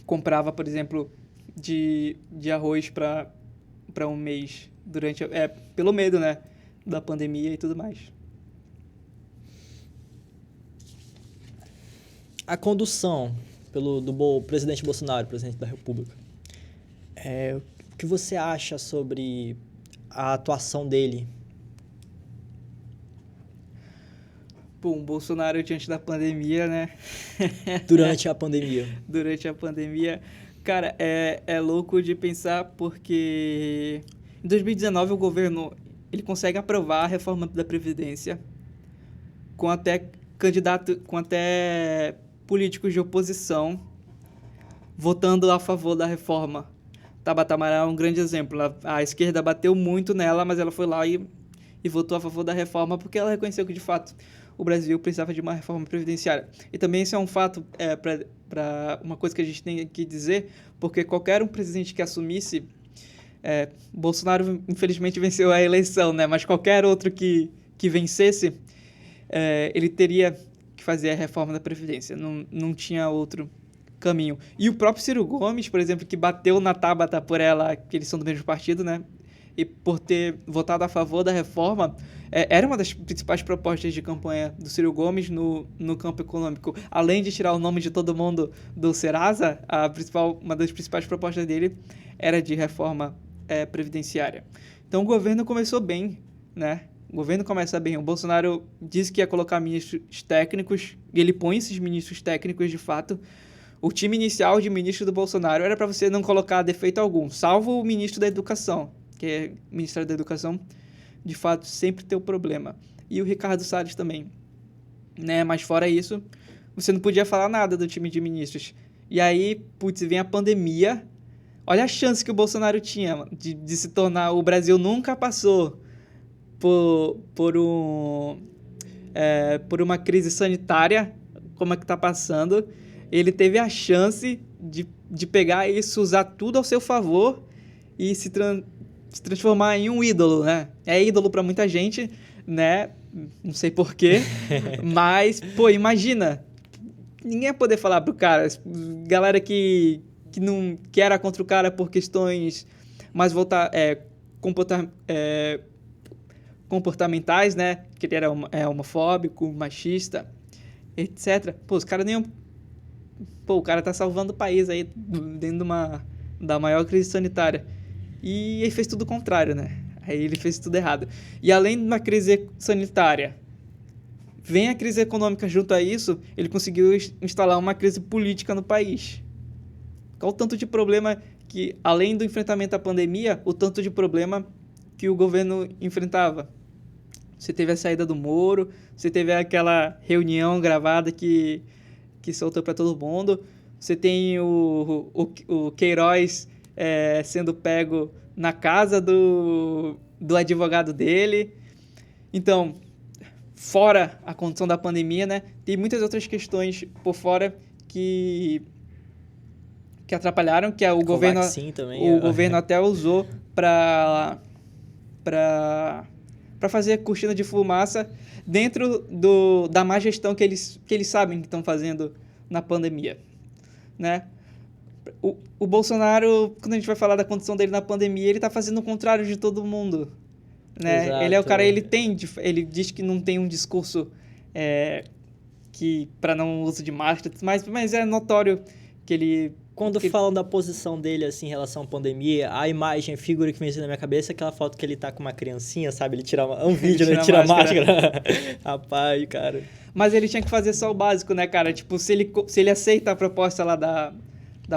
comprava, por exemplo, de arroz para um mês, pelo medo, né, da pandemia e tudo mais. A condução do presidente Bolsonaro, presidente da República, o que você acha sobre a atuação dele? Bom, Bolsonaro diante da pandemia, né? Durante a pandemia. Durante a pandemia. Cara, é louco de pensar porque em 2019 o governo ele consegue aprovar a reforma da Previdência com até políticos de oposição votando a favor da reforma. Tabata Amaral é um grande exemplo. A esquerda bateu muito nela, mas ela foi lá e votou a favor da reforma porque ela reconheceu que, de fato, o Brasil precisava de uma reforma previdenciária. E também isso é um fato para uma coisa que a gente tem que dizer, porque qualquer um presidente que assumisse, Bolsonaro infelizmente venceu a eleição, né? Mas qualquer outro que vencesse, ele teria que fazer a reforma da Previdência. Não tinha outro caminho. E o próprio Ciro Gomes, por exemplo, que bateu na Tabata por ela, que eles são do mesmo partido, né? E por ter votado a favor da reforma, era uma das principais propostas de campanha do Ciro Gomes no campo econômico. Além de tirar o nome de todo mundo do Serasa, uma das principais propostas dele era de reforma previdenciária. Então o governo começou bem, né? O governo começa bem. O Bolsonaro disse que ia colocar ministros técnicos, e ele põe esses ministros técnicos de fato. O time inicial de ministro do Bolsonaro era para você não colocar defeito algum, salvo o ministro da Educação, que é o Ministério da Educação, de fato, sempre tem o problema. E o Ricardo Salles também, né? Mas fora isso, você não podia falar nada do time de ministros. E aí, putz, vem a pandemia. Olha a chance que o Bolsonaro tinha de se tornar... O Brasil nunca passou por uma crise sanitária, como é que está passando. Ele teve a chance de pegar isso, usar tudo ao seu favor e se transformar em um ídolo, né? É ídolo para muita gente, né? Não sei porquê, mas, pô, imagina, ninguém ia poder falar pro cara, galera que era contra o cara por questões mais comportamentais, né? Que ele era homofóbico, machista, etc. Pô, os caras nem iam... Pô, o cara tá salvando o país aí dentro da maior crise sanitária. E ele fez tudo o contrário, né? Aí ele fez tudo errado. E além de uma crise sanitária, vem a crise econômica junto a isso, ele conseguiu instalar uma crise política no país. Qual o tanto de problema que, além do enfrentamento à pandemia, o tanto de problema que o governo enfrentava? Você teve a saída do Moro, você teve aquela reunião gravada que soltou para todo mundo, você tem o Queiroz sendo pego na casa do advogado dele. Então, fora a condição da pandemia, né, tem muitas outras questões por fora que atrapalharam, que o governo também, governo até usou para fazer cortina de fumaça dentro da má gestão que eles sabem que estão fazendo na pandemia, né? O Bolsonaro, quando a gente vai falar da condição dele na pandemia, ele está fazendo o contrário de todo mundo, né? Exato. Ele é o cara, ele diz que não tem um discurso que para não uso de máscara, mas é notório que ele... Quando falam da posição dele, assim, em relação à pandemia, a imagem, a figura que vem na minha cabeça é aquela foto que ele tá com uma criancinha, sabe? Ele tira um vídeo, né? Ele tira a máscara. Rapaz, cara. Mas ele tinha que fazer só o básico, né, cara? Tipo, se ele aceita a proposta lá da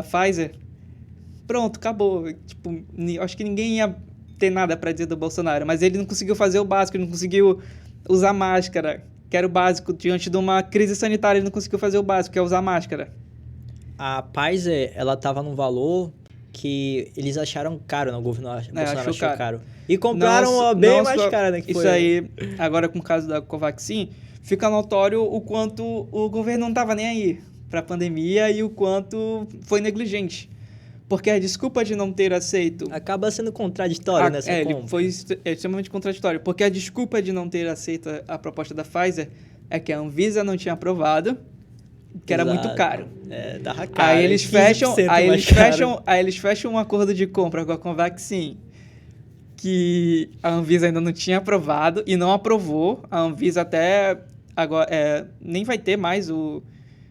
Pfizer, pronto, acabou. Tipo, acho que ninguém ia ter nada pra dizer do Bolsonaro, mas ele não conseguiu fazer o básico, ele não conseguiu usar máscara, que era o básico. Diante de uma crise sanitária, ele não conseguiu fazer o básico, que é usar máscara. A Pfizer, ela tava num valor que eles acharam caro, né? O governo Bolsonaro achou caro. E compraram bem mais cara, né? Que isso aí, agora com o caso da Covaxin, fica notório o quanto o governo não tava nem aí pra pandemia e o quanto foi negligente. Porque a desculpa de não ter aceito... Acaba sendo contraditório nessa compra. Foi extremamente contraditório. Porque a desculpa de não ter aceito a proposta da Pfizer é que a Anvisa não tinha aprovado, que era muito caro. Tava caro. Aí eles fecham um acordo de compra com a Covaxin, que a Anvisa ainda não tinha aprovado e não aprovou. A Anvisa até agora nem vai ter mais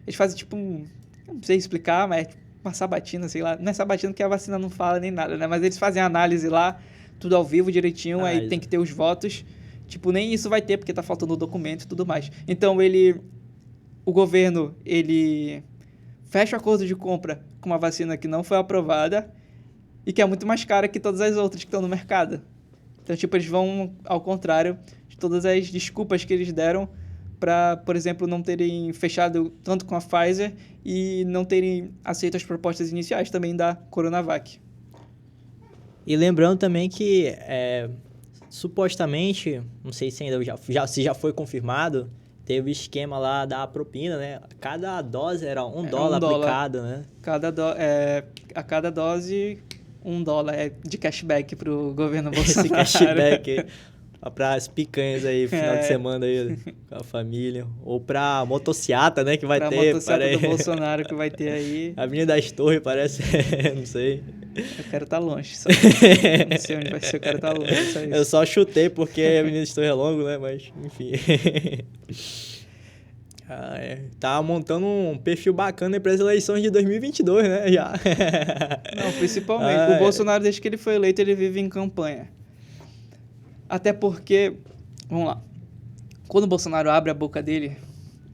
eles fazem tipo não sei explicar, mas uma sabatina, sei lá. Não é sabatina porque a vacina não fala nem nada, né? Mas eles fazem a análise lá, tudo ao vivo, direitinho, aí tem que ter os votos. Tipo, nem isso vai ter, porque tá faltando o documento e tudo mais. Então, o governo, ele fecha o acordo de compra com uma vacina que não foi aprovada e que é muito mais cara que todas as outras que estão no mercado. Então, tipo, eles vão ao contrário de todas as desculpas que eles deram para, por exemplo, não terem fechado tanto com a Pfizer e não terem aceito as propostas iniciais também da Coronavac. E lembrando também que, supostamente, não sei se ainda se já foi confirmado, teve o esquema lá da propina, né? Cada dose era $1 aplicado, né? A cada dose, $1 de cashback pro governo Bolsonaro. Esse cashback para as picanhas aí, final de semana aí, com a família. Ou pra motociata, né? Que vai ter. Pra motociata do Bolsonaro que vai ter aí. Avenida das Torres, parece, não sei. Eu quero estar longe, só. Não sei onde vai ser, eu quero estar longe, só isso. Eu só chutei porque a Avenida das Torres é longo, né? Mas, enfim. Tá montando um perfil bacana para as eleições de 2022, né? Já. Não, principalmente. O Bolsonaro, desde que ele foi eleito, ele vive em campanha. Até porque vamos lá. Quando o Bolsonaro abre a boca dele,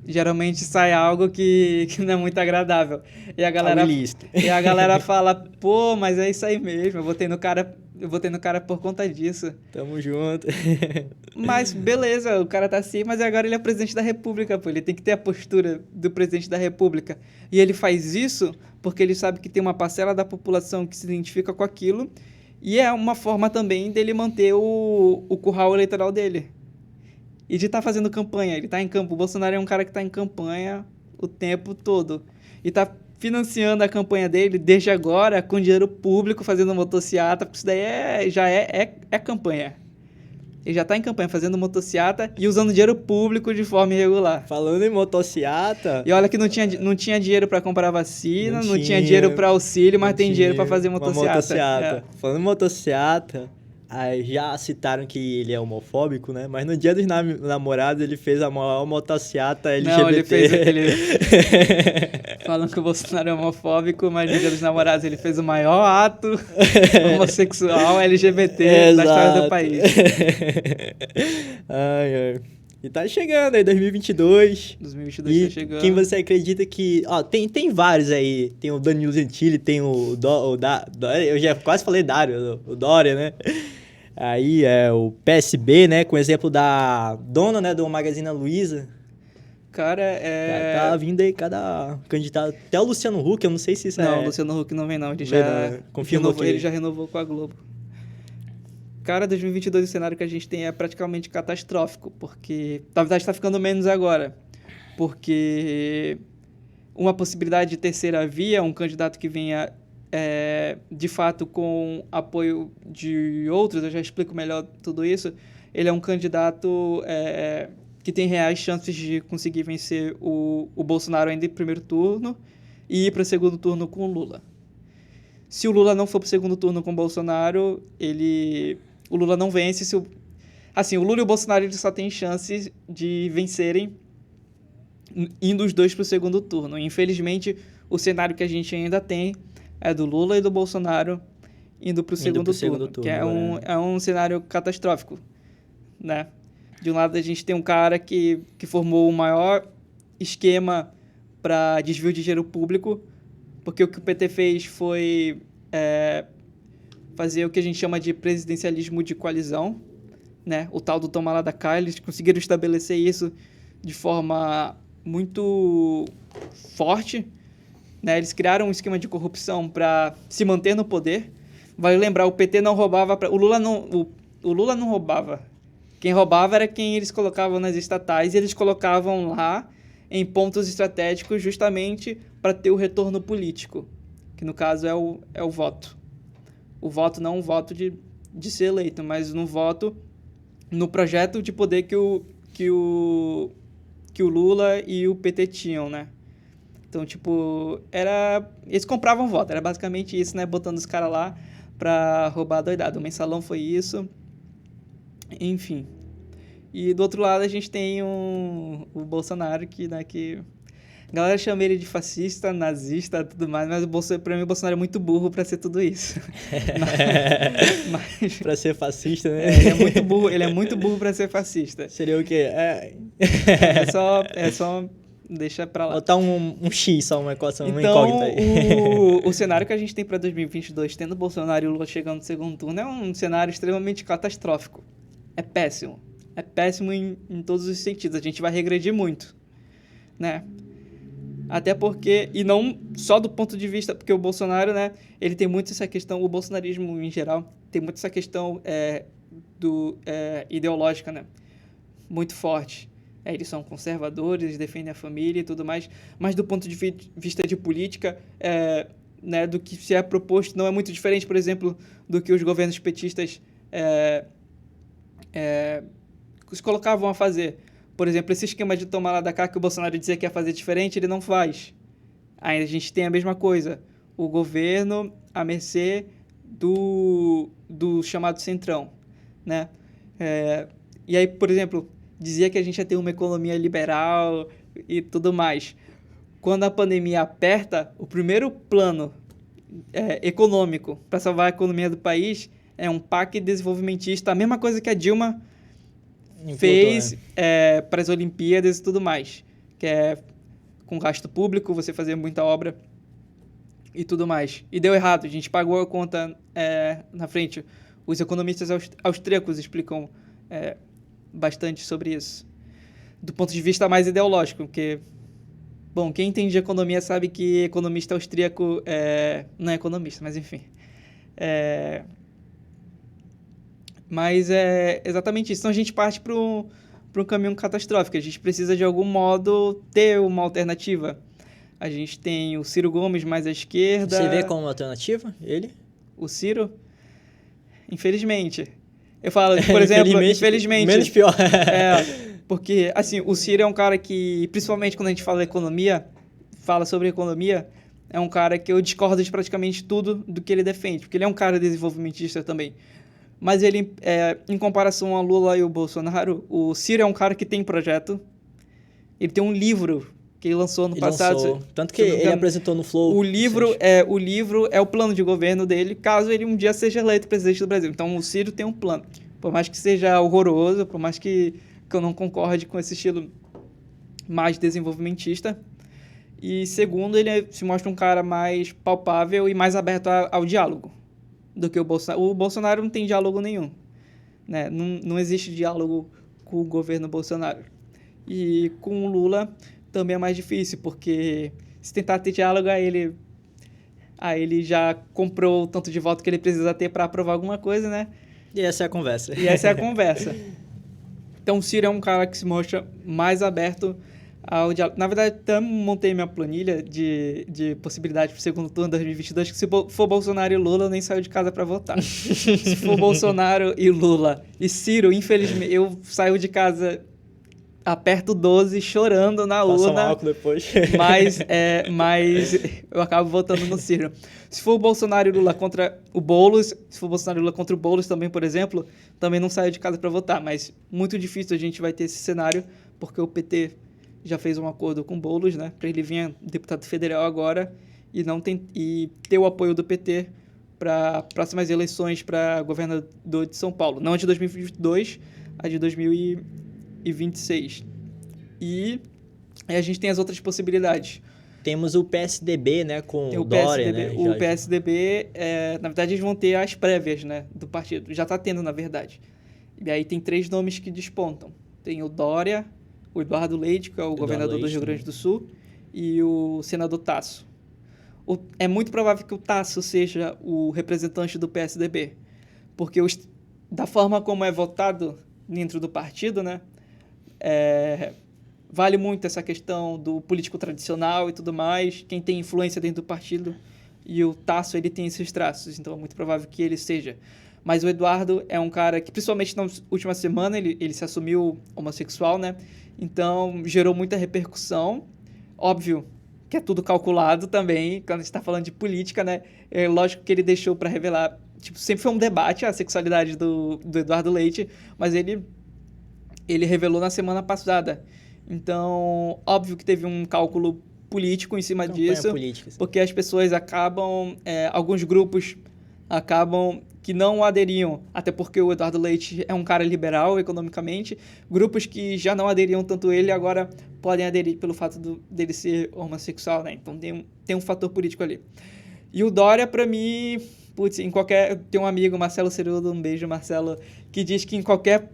geralmente sai algo que não é muito agradável. E a galera fala, pô, mas é isso aí mesmo, eu votei no cara por conta disso. Tamo junto. Mas beleza, o cara tá assim, mas agora ele é presidente da República, pô. Ele tem que ter a postura do presidente da República. E ele faz isso porque ele sabe que tem uma parcela da população que se identifica com aquilo. E é uma forma também dele manter o curral eleitoral dele. E de estar fazendo campanha. Ele tá em campo. O Bolsonaro é um cara que tá em campanha o tempo todo. E tá financiando a campanha dele desde agora com dinheiro público, fazendo motociata, porque isso daí já é campanha. Ele já tá em campanha fazendo motociata e usando dinheiro público de forma irregular. Falando em motociata... E olha que não tinha dinheiro para comprar vacina, não tinha dinheiro para auxílio, mas tem dinheiro para fazer motociata. Falando em motociata, aí já citaram que ele é homofóbico, né? Mas no dia dos namorados ele fez a maior motociata LGBT. Não, ele fez aquele... Falando que o Bolsonaro é homofóbico, mas no dia dos namorados ele fez o maior ato homossexual LGBT da história do país. Ai. E tá chegando aí, 2022. 2022 tá chegando. Quem você acredita que... Ó, tem vários aí. Tem o Danilo Gentili, tem eu já quase falei Dário, o Dória, né? Aí é o PSB, né? Com o exemplo da dona, né? Do Magazine Luiza. Cara, Tá vindo aí cada candidato. Até o Luciano Huck, eu não sei se isso Não, o Luciano Huck não vem não. Ele já confirmou que... Ele já renovou com a Globo. Cara, 2022 o cenário que a gente tem é praticamente catastrófico, porque na verdade está ficando menos agora, porque uma possibilidade de terceira via, um candidato que venha de fato com apoio de outros, eu já explico melhor tudo isso, ele é um candidato que tem reais chances de conseguir vencer o Bolsonaro ainda em primeiro turno e ir para o segundo turno com o Lula. Se o Lula não for para o segundo turno com o Bolsonaro, o Lula não vence. O Lula e o Bolsonaro eles só têm chances de vencerem indo os dois para o segundo turno. Infelizmente, o cenário que a gente ainda tem é do Lula e do Bolsonaro indo para o segundo turno, que é um cenário catastrófico, né? De um lado, a gente tem um cara que formou o maior esquema para desvio de dinheiro público, porque o que o PT fez foi fazer o que a gente chama de presidencialismo de coalizão, né? O tal do toma lá da cá, eles conseguiram estabelecer isso de forma muito forte, né? Eles criaram um esquema de corrupção para se manter no poder. Vale lembrar, o PT não roubava... O Lula não roubava. Quem roubava era quem eles colocavam nas estatais, e eles colocavam lá em pontos estratégicos justamente para ter o retorno político, que no caso é o voto. O voto não o voto de ser eleito, mas no voto, no projeto de poder que o Lula e o PT tinham, né? Então, eles compravam voto, era basicamente isso, né? Botando os caras lá pra roubar a doidada. O mensalão foi isso. Enfim. E do outro lado a gente tem o Bolsonaro, que a galera chama ele de fascista, nazista, tudo mais, mas pra mim o Bolsonaro é muito burro pra ser tudo isso. mas pra ser fascista, né? Ele é muito burro pra ser fascista. Seria o quê? É só deixa pra lá. Botar um X, só uma equação, uma então, incógnita aí. O cenário que a gente tem pra 2022, tendo Bolsonaro e o Lula chegando no segundo turno, é um cenário extremamente catastrófico. É péssimo. É péssimo em todos os sentidos. A gente vai regredir muito, né? Até porque, e não só do ponto de vista, porque o Bolsonaro, né, ele tem muito essa questão, o bolsonarismo em geral, tem muito essa questão ideológica, né, muito forte. Eles são conservadores, eles defendem a família e tudo mais, mas do ponto de vista de política, né, do que se é proposto, não é muito diferente, por exemplo, do que os governos petistas se colocavam a fazer. Por exemplo, esse esquema de tomar lá da cá que o Bolsonaro dizia que ia fazer diferente, ele não faz. Aí a gente tem a mesma coisa. O governo à mercê do chamado Centrão, né? E aí, por exemplo, dizia que a gente ia ter uma economia liberal e tudo mais. Quando a pandemia aperta, o primeiro plano econômico para salvar a economia do país é um PAC desenvolvimentista, a mesma coisa que a Dilma fez para as Olimpíadas e tudo mais, que é com gasto público, você fazer muita obra e tudo mais. E deu errado, a gente pagou a conta na frente. Os economistas austríacos explicam bastante sobre isso, do ponto de vista mais ideológico, porque, bom, quem entende de economia sabe que economista austríaco não é economista, mas enfim. Mas é exatamente isso. Então a gente parte para um caminho catastrófico. A gente precisa, de algum modo, ter uma alternativa. A gente tem o Ciro Gomes mais à esquerda. Você vê como alternativa ele? O Ciro? Infelizmente. Eu falo, por exemplo, infelizmente. Menos pior. Porque, assim, o Ciro é um cara que, principalmente quando a gente fala sobre economia, é um cara que eu discordo de praticamente tudo do que ele defende, porque ele é um cara desenvolvimentista também. Mas ele, em comparação a Lula e o Bolsonaro, o Ciro é um cara que tem projeto. Ele tem um livro que ele lançou ano passado. Tanto que ele apresentou no Flow. O livro é o plano de governo dele, caso ele um dia seja eleito presidente do Brasil. Então, o Ciro tem um plano. Por mais que seja horroroso, por mais que eu não concorde com esse estilo mais desenvolvimentista. E, segundo, ele se mostra um cara mais palpável e mais aberto ao diálogo do que o Bolsonaro. O Bolsonaro não tem diálogo nenhum, né? Não existe diálogo com o governo Bolsonaro. E com o Lula também é mais difícil, porque se tentar ter diálogo, aí ele já comprou o tanto de voto que ele precisa ter para aprovar alguma coisa, né? E essa é a conversa. Então, o Ciro é um cara que se mostra mais aberto ao diálogo. Na verdade, também montei minha planilha de possibilidade para o segundo turno de 2022, que se for Bolsonaro e Lula, eu nem saio de casa para votar. Se for Bolsonaro e Lula e Ciro, infelizmente, eu saio de casa, aperto 12, chorando na urna. Passa um álcool depois. Mas eu acabo votando no Ciro. Se for o Bolsonaro e Lula contra o Boulos, se for Bolsonaro e Lula contra o Boulos também, por exemplo, também não saio de casa para votar. Mas muito difícil a gente vai ter esse cenário, porque o PT já fez um acordo com o Boulos, né, para ele vir deputado federal agora e ter o apoio do PT para próximas eleições para governador de São Paulo. Não a de 2022, a de 2026. E aí a gente tem as outras possibilidades. Temos o PSDB, né, com o Dória, né? O PSDB, na verdade, eles vão ter as prévias, né, do partido. Já está tendo, na verdade. E aí tem 3 nomes que despontam. Tem o Dória, o Eduardo Leite, que é o governador do Rio Grande do Sul, e o senador Tasso. É muito provável que o Tasso seja o representante do PSDB, porque da forma como é votado dentro do partido, né, vale muito essa questão do político tradicional e tudo mais, quem tem influência dentro do partido, e o Tasso, ele tem esses traços, então é muito provável que ele seja. Mas o Eduardo é um cara que, principalmente na última semana, ele se assumiu homossexual, né? Então, gerou muita repercussão. Óbvio que é tudo calculado também, quando a gente está falando de política, né? É lógico que ele deixou para revelar... Tipo, sempre foi um debate a sexualidade do Eduardo Leite, mas ele revelou na semana passada. Então, óbvio que teve um cálculo político em cima disso, política, porque as pessoas acabam... alguns grupos acabam que não aderiam, até porque o Eduardo Leite é um cara liberal economicamente. Grupos que já não aderiam tanto a ele agora podem aderir pelo fato dele ser homossexual, né? Então tem um fator político ali. E o Dória, para mim, putz, tem um amigo, Marcelo Cerudo, um beijo, Marcelo, que diz que em qualquer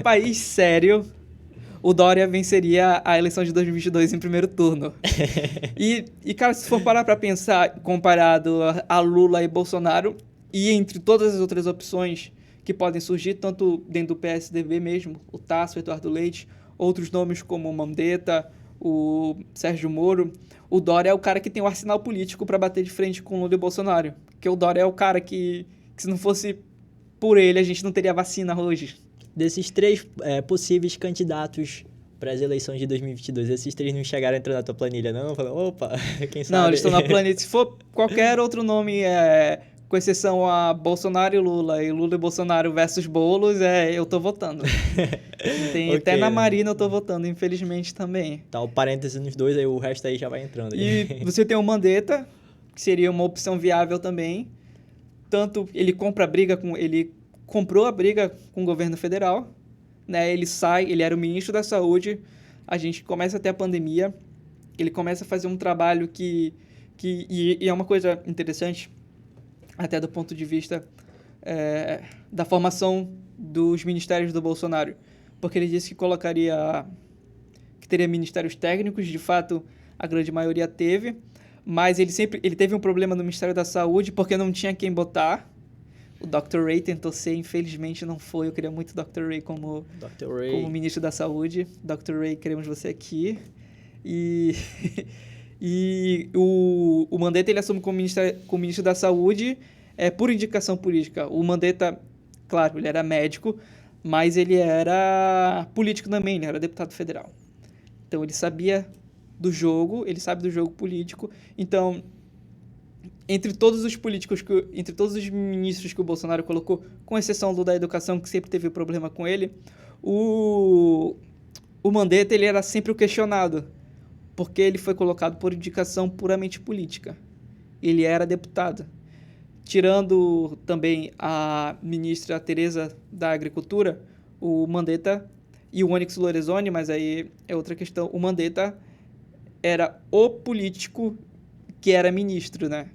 país sério, o Dória venceria a eleição de 2022 em primeiro turno. E, cara, se for parar para pensar, comparado a Lula e Bolsonaro, e entre todas as outras opções que podem surgir, tanto dentro do PSDB mesmo, o Tasso, o Eduardo Leite, outros nomes como o Mandetta, o Sérgio Moro, o Dória é o cara que tem o arsenal político para bater de frente com o Lula e o Bolsonaro. Porque o Dória é o cara que se não fosse por ele, a gente não teria vacina hoje. Desses 3 possíveis candidatos para as eleições de 2022, esses 3 não chegaram a entrar na tua planilha, não? Falei, opa, quem sabe? Não, eles estão na planilha. Se for qualquer outro nome, com exceção a Bolsonaro e Lula e Bolsonaro versus Boulos, eu tô votando. Tem, okay. Até na Marina eu tô votando, infelizmente também. Tá, o parêntese nos 2, aí o resto aí já vai entrando. E você tem o Mandetta, que seria uma opção viável também. Tanto ele comprou a briga com o governo federal, né? Ele sai, ele era o ministro da Saúde, a gente começa a ter a pandemia, ele começa a fazer um trabalho e é uma coisa interessante, até do ponto de vista da formação dos ministérios do Bolsonaro, porque ele disse que teria ministérios técnicos, de fato, a grande maioria teve, mas ele teve um problema no Ministério da Saúde porque não tinha quem botar. O Dr. Ray tentou ser, infelizmente não foi. Eu queria muito o Dr. Ray como ministro da Saúde. Dr. Ray, queremos você aqui. E, e o Mandetta ele assume como ministro da Saúde por indicação política. O Mandetta, claro, ele era médico, mas ele era político também, ele era deputado federal. Então ele sabia do jogo, ele sabe do jogo político. Então, entre todos os ministros que o Bolsonaro colocou, com exceção do da educação, que sempre teve problema com ele, o Mandetta ele era sempre o questionado, porque ele foi colocado por indicação puramente política. Ele era deputado. Tirando também a ministra Tereza da Agricultura, o Mandetta e o Onyx Lorenzoni, mas aí é outra questão, o Mandetta era o político que era ministro, né?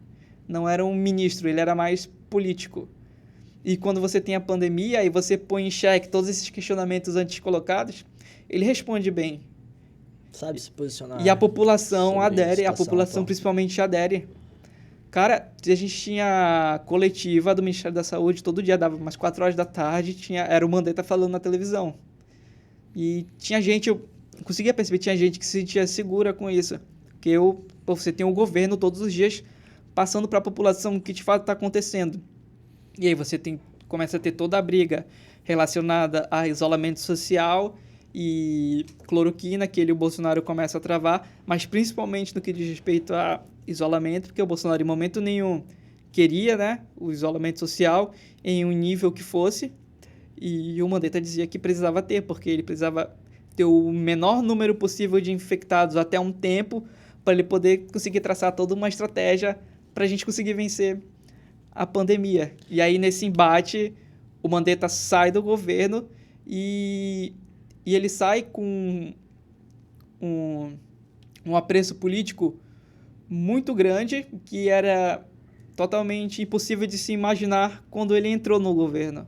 Não era um ministro, ele era mais político. E quando você tem a pandemia e você põe em xeque todos esses questionamentos antes colocados, ele responde bem. Sabe se posicionar. E a população adere, a população principalmente adere. Cara, a gente tinha coletiva do Ministério da Saúde todo dia, dava umas 4 horas da tarde, era o Mandetta falando na televisão. E tinha gente, eu conseguia perceber, tinha gente que se sentia segura com isso. Porque você tem um governo todos os dias passando para a população o que de fato está acontecendo. E aí você começa a ter toda a briga relacionada a isolamento social e cloroquina, que o Bolsonaro começa a travar, mas principalmente no que diz respeito a isolamento, porque o Bolsonaro em momento nenhum queria, né, o isolamento social em um nível que fosse, e o Mandetta dizia que precisava ter, porque ele precisava ter o menor número possível de infectados até um tempo, para ele poder conseguir traçar toda uma estratégia para a gente conseguir vencer a pandemia. E aí, nesse embate, o Mandetta sai do governo e ele sai com um apreço político muito grande, que era totalmente impossível de se imaginar quando ele entrou no governo.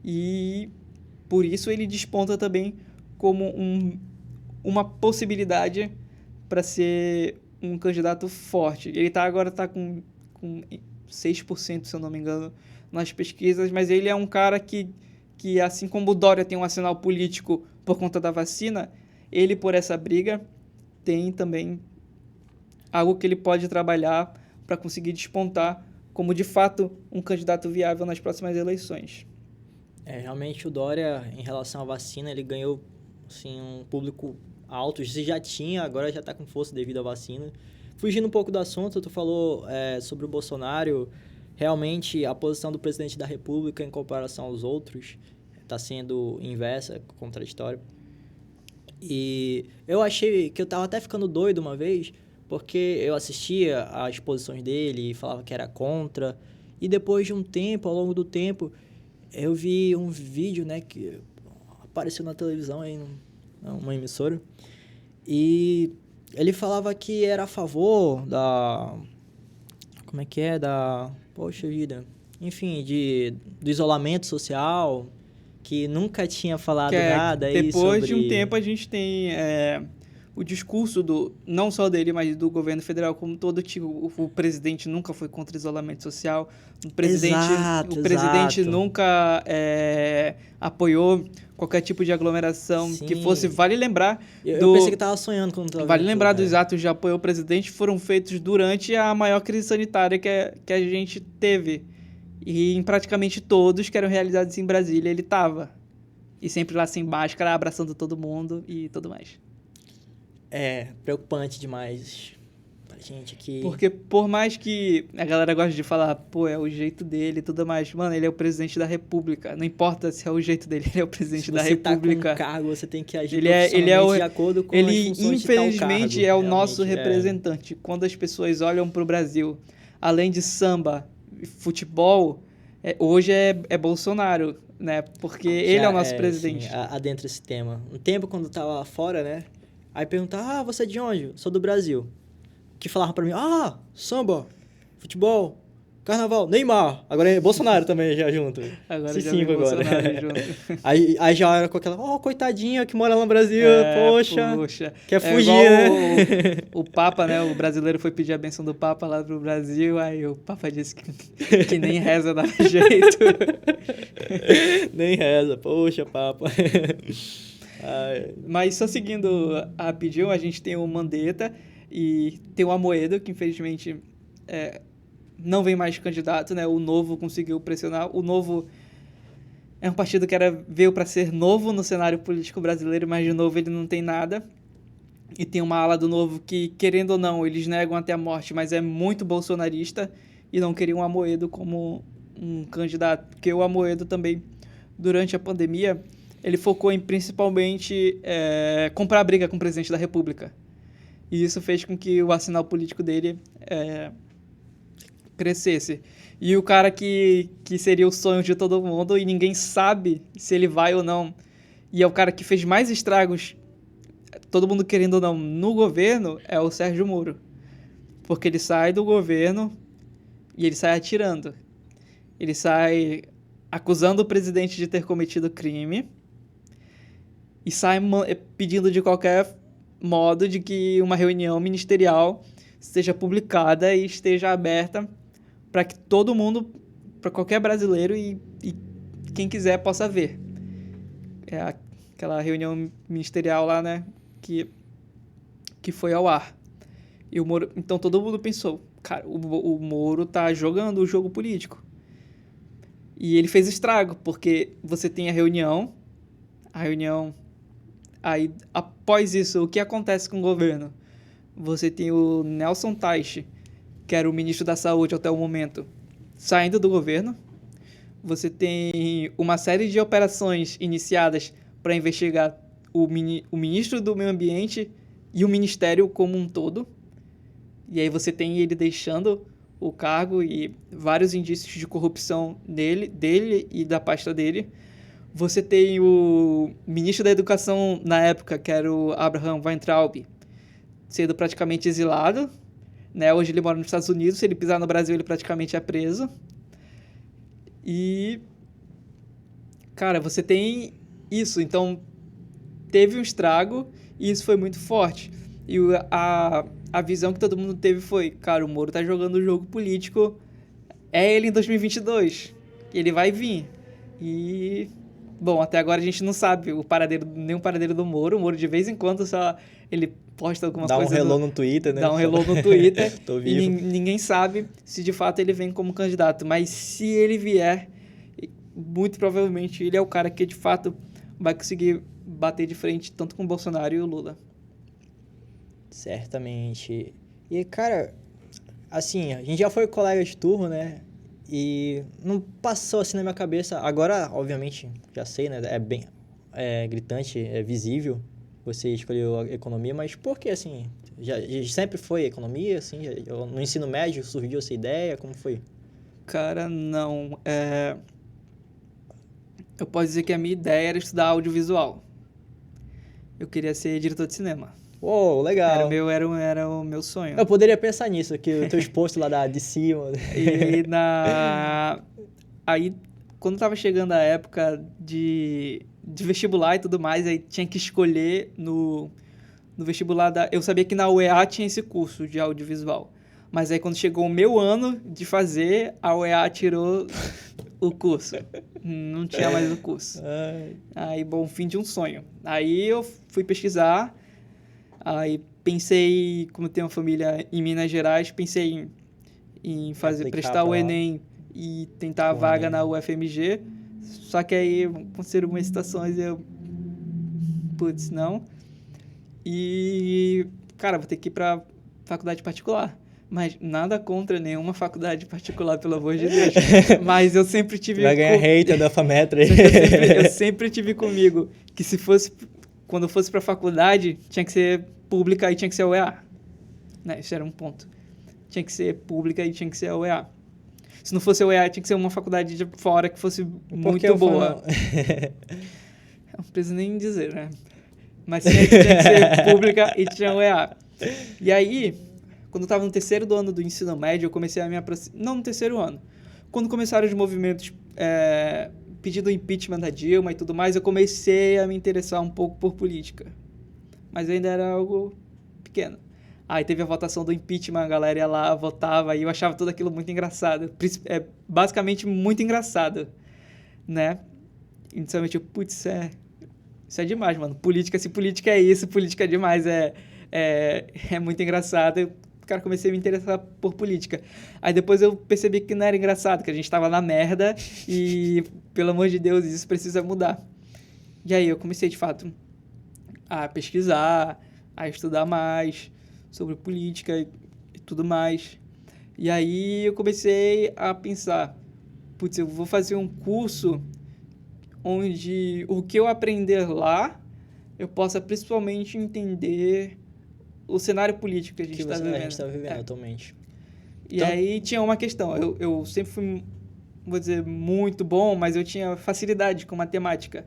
E por isso ele desponta também como uma possibilidade para ser um candidato forte. Ele agora está com 6%, se eu não me engano, nas pesquisas, mas ele é um cara que assim como o Dória tem um arsenal político por conta da vacina, ele, por essa briga, tem também algo que ele pode trabalhar para conseguir despontar como, de fato, um candidato viável nas próximas eleições. Realmente o Dória, em relação à vacina, ele ganhou assim, um público alto. Se já tinha, agora já está com força devido à vacina. Fugindo um pouco do assunto, tu falou sobre o Bolsonaro. Realmente, a posição do presidente da República em comparação aos outros está sendo inversa, contraditória. E eu achei que eu estava até ficando doido uma vez, porque eu assistia às posições dele e falava que era contra. E depois de um tempo, ao longo do tempo, eu vi um vídeo, né, que apareceu na televisão, aí, numa emissora, e ele falava que era a favor da... Como é que é? Poxa vida... Enfim, do isolamento social, que nunca tinha falado nada aí depois de um tempo a gente tem o discurso não só dele, mas do governo federal como todo, o presidente nunca foi contra o isolamento social, o presidente nunca apoiou qualquer tipo de aglomeração. Sim. Que fosse, vale lembrar... Eu pensei que estava sonhando quando estava... Vale lembrar dos atos de apoio ao presidente que foram feitos durante a maior crise sanitária que a gente teve. E em praticamente todos que eram realizados em Brasília, ele estava. E sempre lá sem máscara, abraçando todo mundo e tudo mais. Preocupante demais pra gente aqui. Porque por mais que a galera goste de falar, pô, é o jeito dele e tudo mais, mano, ele é o presidente da República. Não importa se é o jeito dele, ele é o presidente da República. Se você tá com um cargo, você tem que agir profissionalmente de acordo com as funções de tal cargo. Ele, infelizmente, é o nosso representante. Quando as pessoas olham pro Brasil, além de samba, futebol, hoje é Bolsonaro. né? Porque ele é o nosso presidente. Sim, adentro esse tema. Um tempo, quando eu tava fora, né? Aí perguntava, você é de onde? Sou do Brasil. Que falavam pra mim, samba, futebol, carnaval, Neymar. Agora é Bolsonaro também já junto. Agora Esse já cinco vem agora. Bolsonaro junto. Aí já era com aquela, coitadinha que mora lá no Brasil, poxa. Quer fugir, igual né? O Papa, né? O brasileiro foi pedir a benção do Papa lá pro Brasil, aí o Papa disse que nem reza dava jeito. Nem reza, poxa, Papa. Ai. Mas só seguindo rapidinho, a gente tem o Mandetta e tem o Amoedo, que infelizmente não vem mais candidato, né? O Novo conseguiu pressionar. O Novo é um partido que veio para ser novo no cenário político brasileiro, mas de novo ele não tem nada. E tem uma ala do Novo que, querendo ou não, eles negam até a morte, mas é muito bolsonarista e não queriam o Amoedo como um candidato. Porque o Amoedo também, durante a pandemia, ele focou em principalmente comprar briga com o presidente da República. E isso fez com que o arsenal político dele crescesse. E o cara que seria o sonho de todo mundo e ninguém sabe se ele vai ou não, e é o cara que fez mais estragos, todo mundo querendo ou não, no governo, é o Sérgio Moro. Porque ele sai do governo e ele sai atirando. Ele sai acusando o presidente de ter cometido crime e sai pedindo de qualquer modo de que uma reunião ministerial esteja publicada e esteja aberta para que todo mundo, para qualquer brasileiro e quem quiser possa ver. É aquela reunião ministerial lá, né, que foi ao ar. E o Moro, então todo mundo pensou, cara, o Moro tá jogando o jogo político. E ele fez estrago, porque você tem a reunião, aí após isso, o que acontece com o governo? Você tem o Nelson Teich, que era o ministro da Saúde até o momento, saindo do governo. Você tem uma série de operações iniciadas para investigar o ministro do Meio Ambiente e o ministério como um todo. E aí você tem ele deixando o cargo e vários indícios de corrupção dele e da pasta dele. Você tem o ministro da Educação na época, que era o Abraham Weintraub, sendo praticamente exilado, né? Hoje ele mora nos Estados Unidos, se ele pisar no Brasil ele praticamente é preso. E, cara, você tem isso, então teve um estrago e isso foi muito forte. E a visão que todo mundo teve foi, cara, o Moro tá jogando o jogo político, é ele em 2022, ele vai vir. E, bom, até agora a gente não sabe nenhum paradeiro do Moro. O Moro de vez em quando só ele posta algumas coisas. Dá um hello no Twitter, né? Dá um hello no Twitter. Tô vivo. E ninguém sabe se de fato ele vem como candidato. Mas se ele vier, muito provavelmente ele é o cara que de fato vai conseguir bater de frente tanto com o Bolsonaro e o Lula. Certamente. E, cara, assim, a gente já foi colega de turma, né? E não passou assim na minha cabeça. Agora, obviamente, já sei, né? É bem gritante, é visível. Você escolheu a economia, mas por que, assim? Já sempre foi economia, assim? No ensino médio surgiu essa ideia? Como foi? Cara, não. Eu posso dizer que a minha ideia era estudar audiovisual. Eu queria ser diretor de cinema. Uou, legal. Era o meu sonho. Eu poderia pensar nisso, que o teu exposto lá de cima... E aí, quando tava chegando a época de vestibular e tudo mais, aí tinha que escolher no vestibular eu sabia que na UEA tinha esse curso de audiovisual. Mas aí quando chegou o meu ano de fazer, a UEA tirou o curso. Não tinha mais o curso. Aí, bom, fim de um sonho. Aí eu fui pesquisar, aí pensei, como eu tenho uma família em Minas Gerais, pensei em prestar o Enem e tentar a vaga na UFMG. Só que aí aconteceram umas situações e eu... Putz, não. E, cara, vou ter que ir pra faculdade particular. Mas nada contra nenhuma faculdade particular, pelo amor de Deus. Mas eu sempre tive... Vai ganhar hater da FAMETRA aí. Eu sempre tive comigo que quando eu fosse pra faculdade, tinha que ser pública e tinha que ser a UEA. Né? Isso era um ponto. Tinha que ser pública e tinha que ser a UEA. se não fosse o EA, tinha que ser uma faculdade de fora que fosse Por que muito o FAM boa. não? Não preciso nem dizer, né? Mas tinha que ser pública e tinha o EA. E aí, quando eu estava no terceiro do ano do ensino médio, eu comecei a me aproximar... Não no terceiro ano. Quando começaram os movimentos pedindo o impeachment da Dilma e tudo mais, eu comecei a me interessar um pouco por política. Mas ainda era algo pequeno. Aí teve a votação do impeachment, a galera ia lá, votava, e eu achava tudo aquilo muito engraçado. Basicamente muito engraçado, né? Inicialmente eu, putz, isso é demais, mano. Política, se política é isso, política é demais, é muito engraçado. Eu, cara, comecei a me interessar por política. Aí depois eu percebi que não era engraçado, que a gente tava na merda e, pelo amor de Deus, isso precisa mudar. E aí eu comecei, de fato, a pesquisar, a estudar mais sobre política e tudo mais. E aí eu comecei a pensar, putz, eu vou fazer um curso onde o que eu aprender lá, eu possa principalmente entender o cenário político que a gente está vivendo. A gente está vivendo atualmente. E então, aí tinha uma questão, eu sempre fui, vou dizer, muito bom, mas eu tinha facilidade com matemática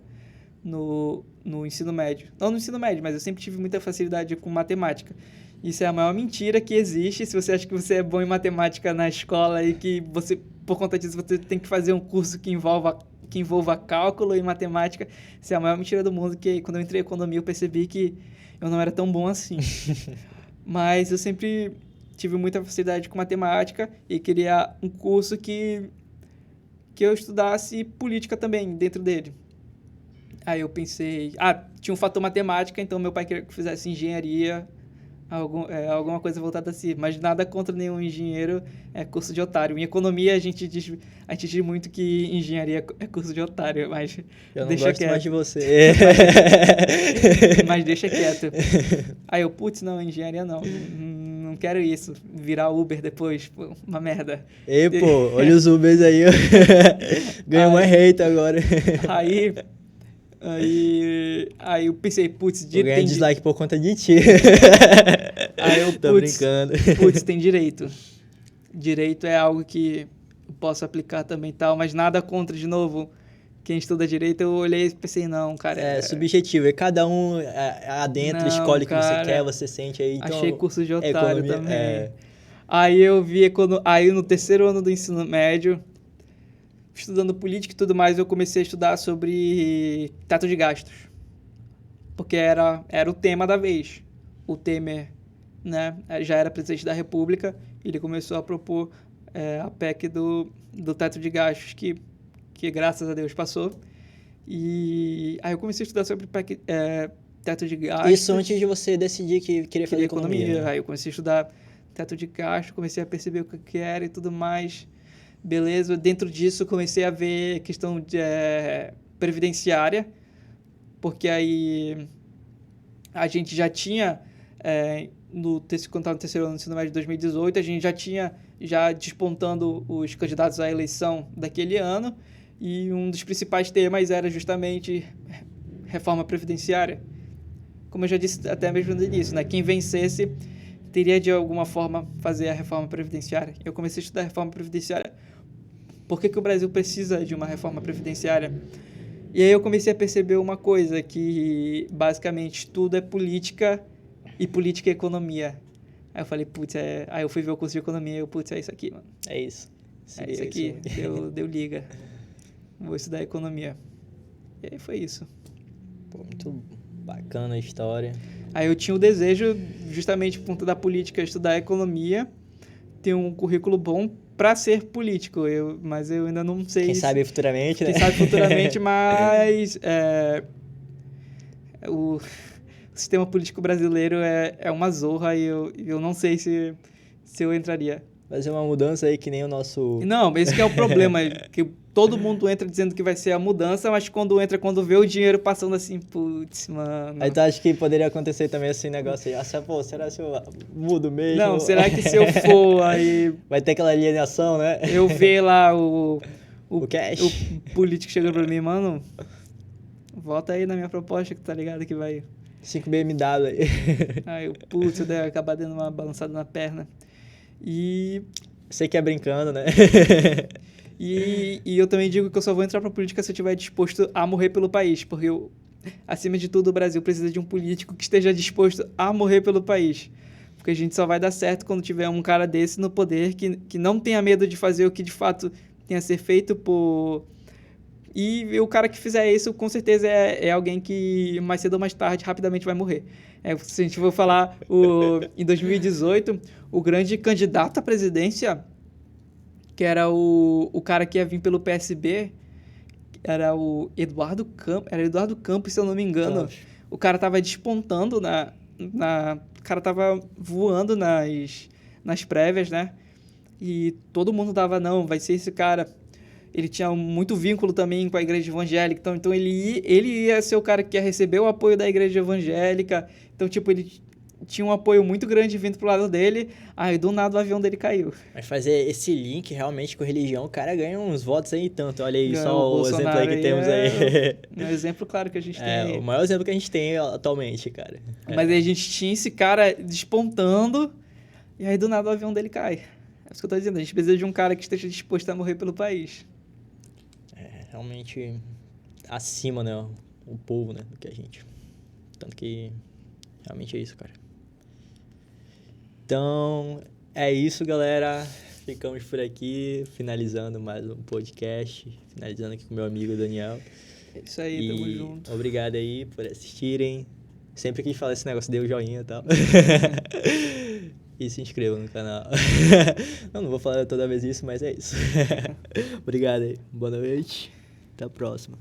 no ensino médio. Não no ensino médio, mas eu sempre tive muita facilidade com matemática. Isso é a maior mentira que existe. Se você acha que você é bom em matemática na escola e que você, por conta disso, você tem que fazer um curso que envolva cálculo e matemática, isso é a maior mentira do mundo, que quando eu entrei em economia eu percebi que eu não era tão bom assim. Mas eu sempre tive muita facilidade com matemática e queria um curso que eu estudasse política também dentro dele. Aí eu pensei... tinha um fator matemática, então meu pai queria que eu fizesse engenharia, alguma coisa voltada assim. Mas nada contra nenhum engenheiro, é curso de otário. Em economia a gente diz muito que engenharia é curso de otário, mas eu não deixa gosto quieto. mais de você. Mas deixa quieto. Aí eu, putz, não, engenharia não quero isso. Virar Uber depois, pô, uma merda. Ei, pô, olha os Ubers aí. Ganhou mais hate agora. Aí eu pensei, putz, vou ganhar dislike por conta de ti. Aí eu, tô brincando. Putz, tem direito. Direito é algo que eu posso aplicar também e tal, mas nada contra, de novo, quem estuda direito. Eu olhei e pensei, não, cara... É subjetivo, cada um adentro escolhe o que você quer, você sente aí. Então, achei curso de otário economia, também. Aí eu vi, aí no terceiro ano do ensino médio, estudando política e tudo mais, eu comecei a estudar sobre teto de gastos. Porque era o tema da vez. O Temer, né, já era presidente da República, e ele começou a propor a PEC do teto de gastos, que graças a Deus passou. E aí eu comecei a estudar sobre PEC, teto de gastos. Isso antes de você decidir que queria fazer economia. Né? Aí eu comecei a estudar teto de gastos, comecei a perceber o que era e tudo mais. Beleza, dentro disso comecei a ver questão de previdenciária, porque aí a gente já tinha, quando estava no terceiro ano do ensino médio de 2018, a gente já tinha despontando os candidatos à eleição daquele ano, e um dos principais temas era justamente reforma previdenciária. Como eu já disse até mesmo no início, né? Quem vencesse teria de alguma forma fazer a reforma previdenciária. Eu comecei a estudar a reforma previdenciária. Por que o Brasil precisa de uma reforma previdenciária? E aí eu comecei a perceber uma coisa, que basicamente tudo é política, e política é economia. Aí eu falei, putz, aí eu fui ver o curso de economia e eu, putz, é isso aqui, mano. É isso. É isso aqui, deu liga. Vou estudar economia. E aí foi isso. Pô, muito bacana a história. Aí eu tinha o desejo, justamente por conta da política, estudar economia, ter um currículo bom para ser político, mas eu ainda não sei... Quem sabe futuramente, né? Quem sabe futuramente, mas o sistema político brasileiro é uma zorra, e eu não sei se eu entraria. Fazer uma mudança aí que nem o nosso... Não, esse que é o problema, que todo mundo entra dizendo que vai ser a mudança, mas quando vê o dinheiro passando assim, putz, mano... Aí tu acha que poderia acontecer também esse negócio aí, pô, será que eu mudo mesmo? Não, será que se eu for aí... Vai ter aquela alienação, né? Eu ver lá o cash. O político chegando pra mim, mano, volta aí na minha proposta, que tá ligado que vai... 5 BMW aí. Aí eu, putz, eu deve acabar dando uma balançada na perna. E Sei que é brincando, né? E eu também digo que eu só vou entrar pra política se eu estiver disposto a morrer pelo país, porque, acima de tudo, o Brasil precisa de um político que esteja disposto a morrer pelo país. Porque a gente só vai dar certo quando tiver um cara desse no poder que não tenha medo de fazer o que de fato tenha a ser feito por... E o cara que fizer isso, com certeza, é alguém que mais cedo ou mais tarde, rapidamente vai morrer. Se a gente for falar, em 2018, o grande candidato à presidência, que era o cara que ia vir pelo PSB, era o Eduardo Campos. Era Eduardo Campos, se eu não me engano. Campos. O cara tava despontando o cara tava voando nas prévias, né? E todo mundo dava, não, vai ser esse cara. Ele tinha muito vínculo também com a igreja evangélica, então ele ia ser o cara que ia receber o apoio da igreja evangélica. Então, tipo, ele tinha um apoio muito grande vindo pro lado dele, aí do nada o avião dele caiu. Mas fazer esse link realmente com religião, o cara ganha uns votos aí tanto. Olha aí, Ganha, só o exemplo aí que temos aí. É um exemplo claro que a gente tem É, aí. o maior exemplo que a gente tem atualmente, cara. Mas aí a gente tinha esse cara despontando, e aí do nada o avião dele cai. É isso que eu tô dizendo, a gente precisa de um cara que esteja disposto a morrer pelo país. Realmente acima, né, o povo, né, do que a gente. Tanto que realmente é isso, cara. Então, é isso, galera. Ficamos por aqui, finalizando mais um podcast, finalizando aqui com meu amigo Daniel. É isso aí, tamo E junto. obrigado aí por assistirem. Sempre que fala esse negócio, dê o joinha e tal. E se inscreva no canal. Não vou falar toda vez isso, mas é isso. Obrigado aí. Boa noite. Até a próxima.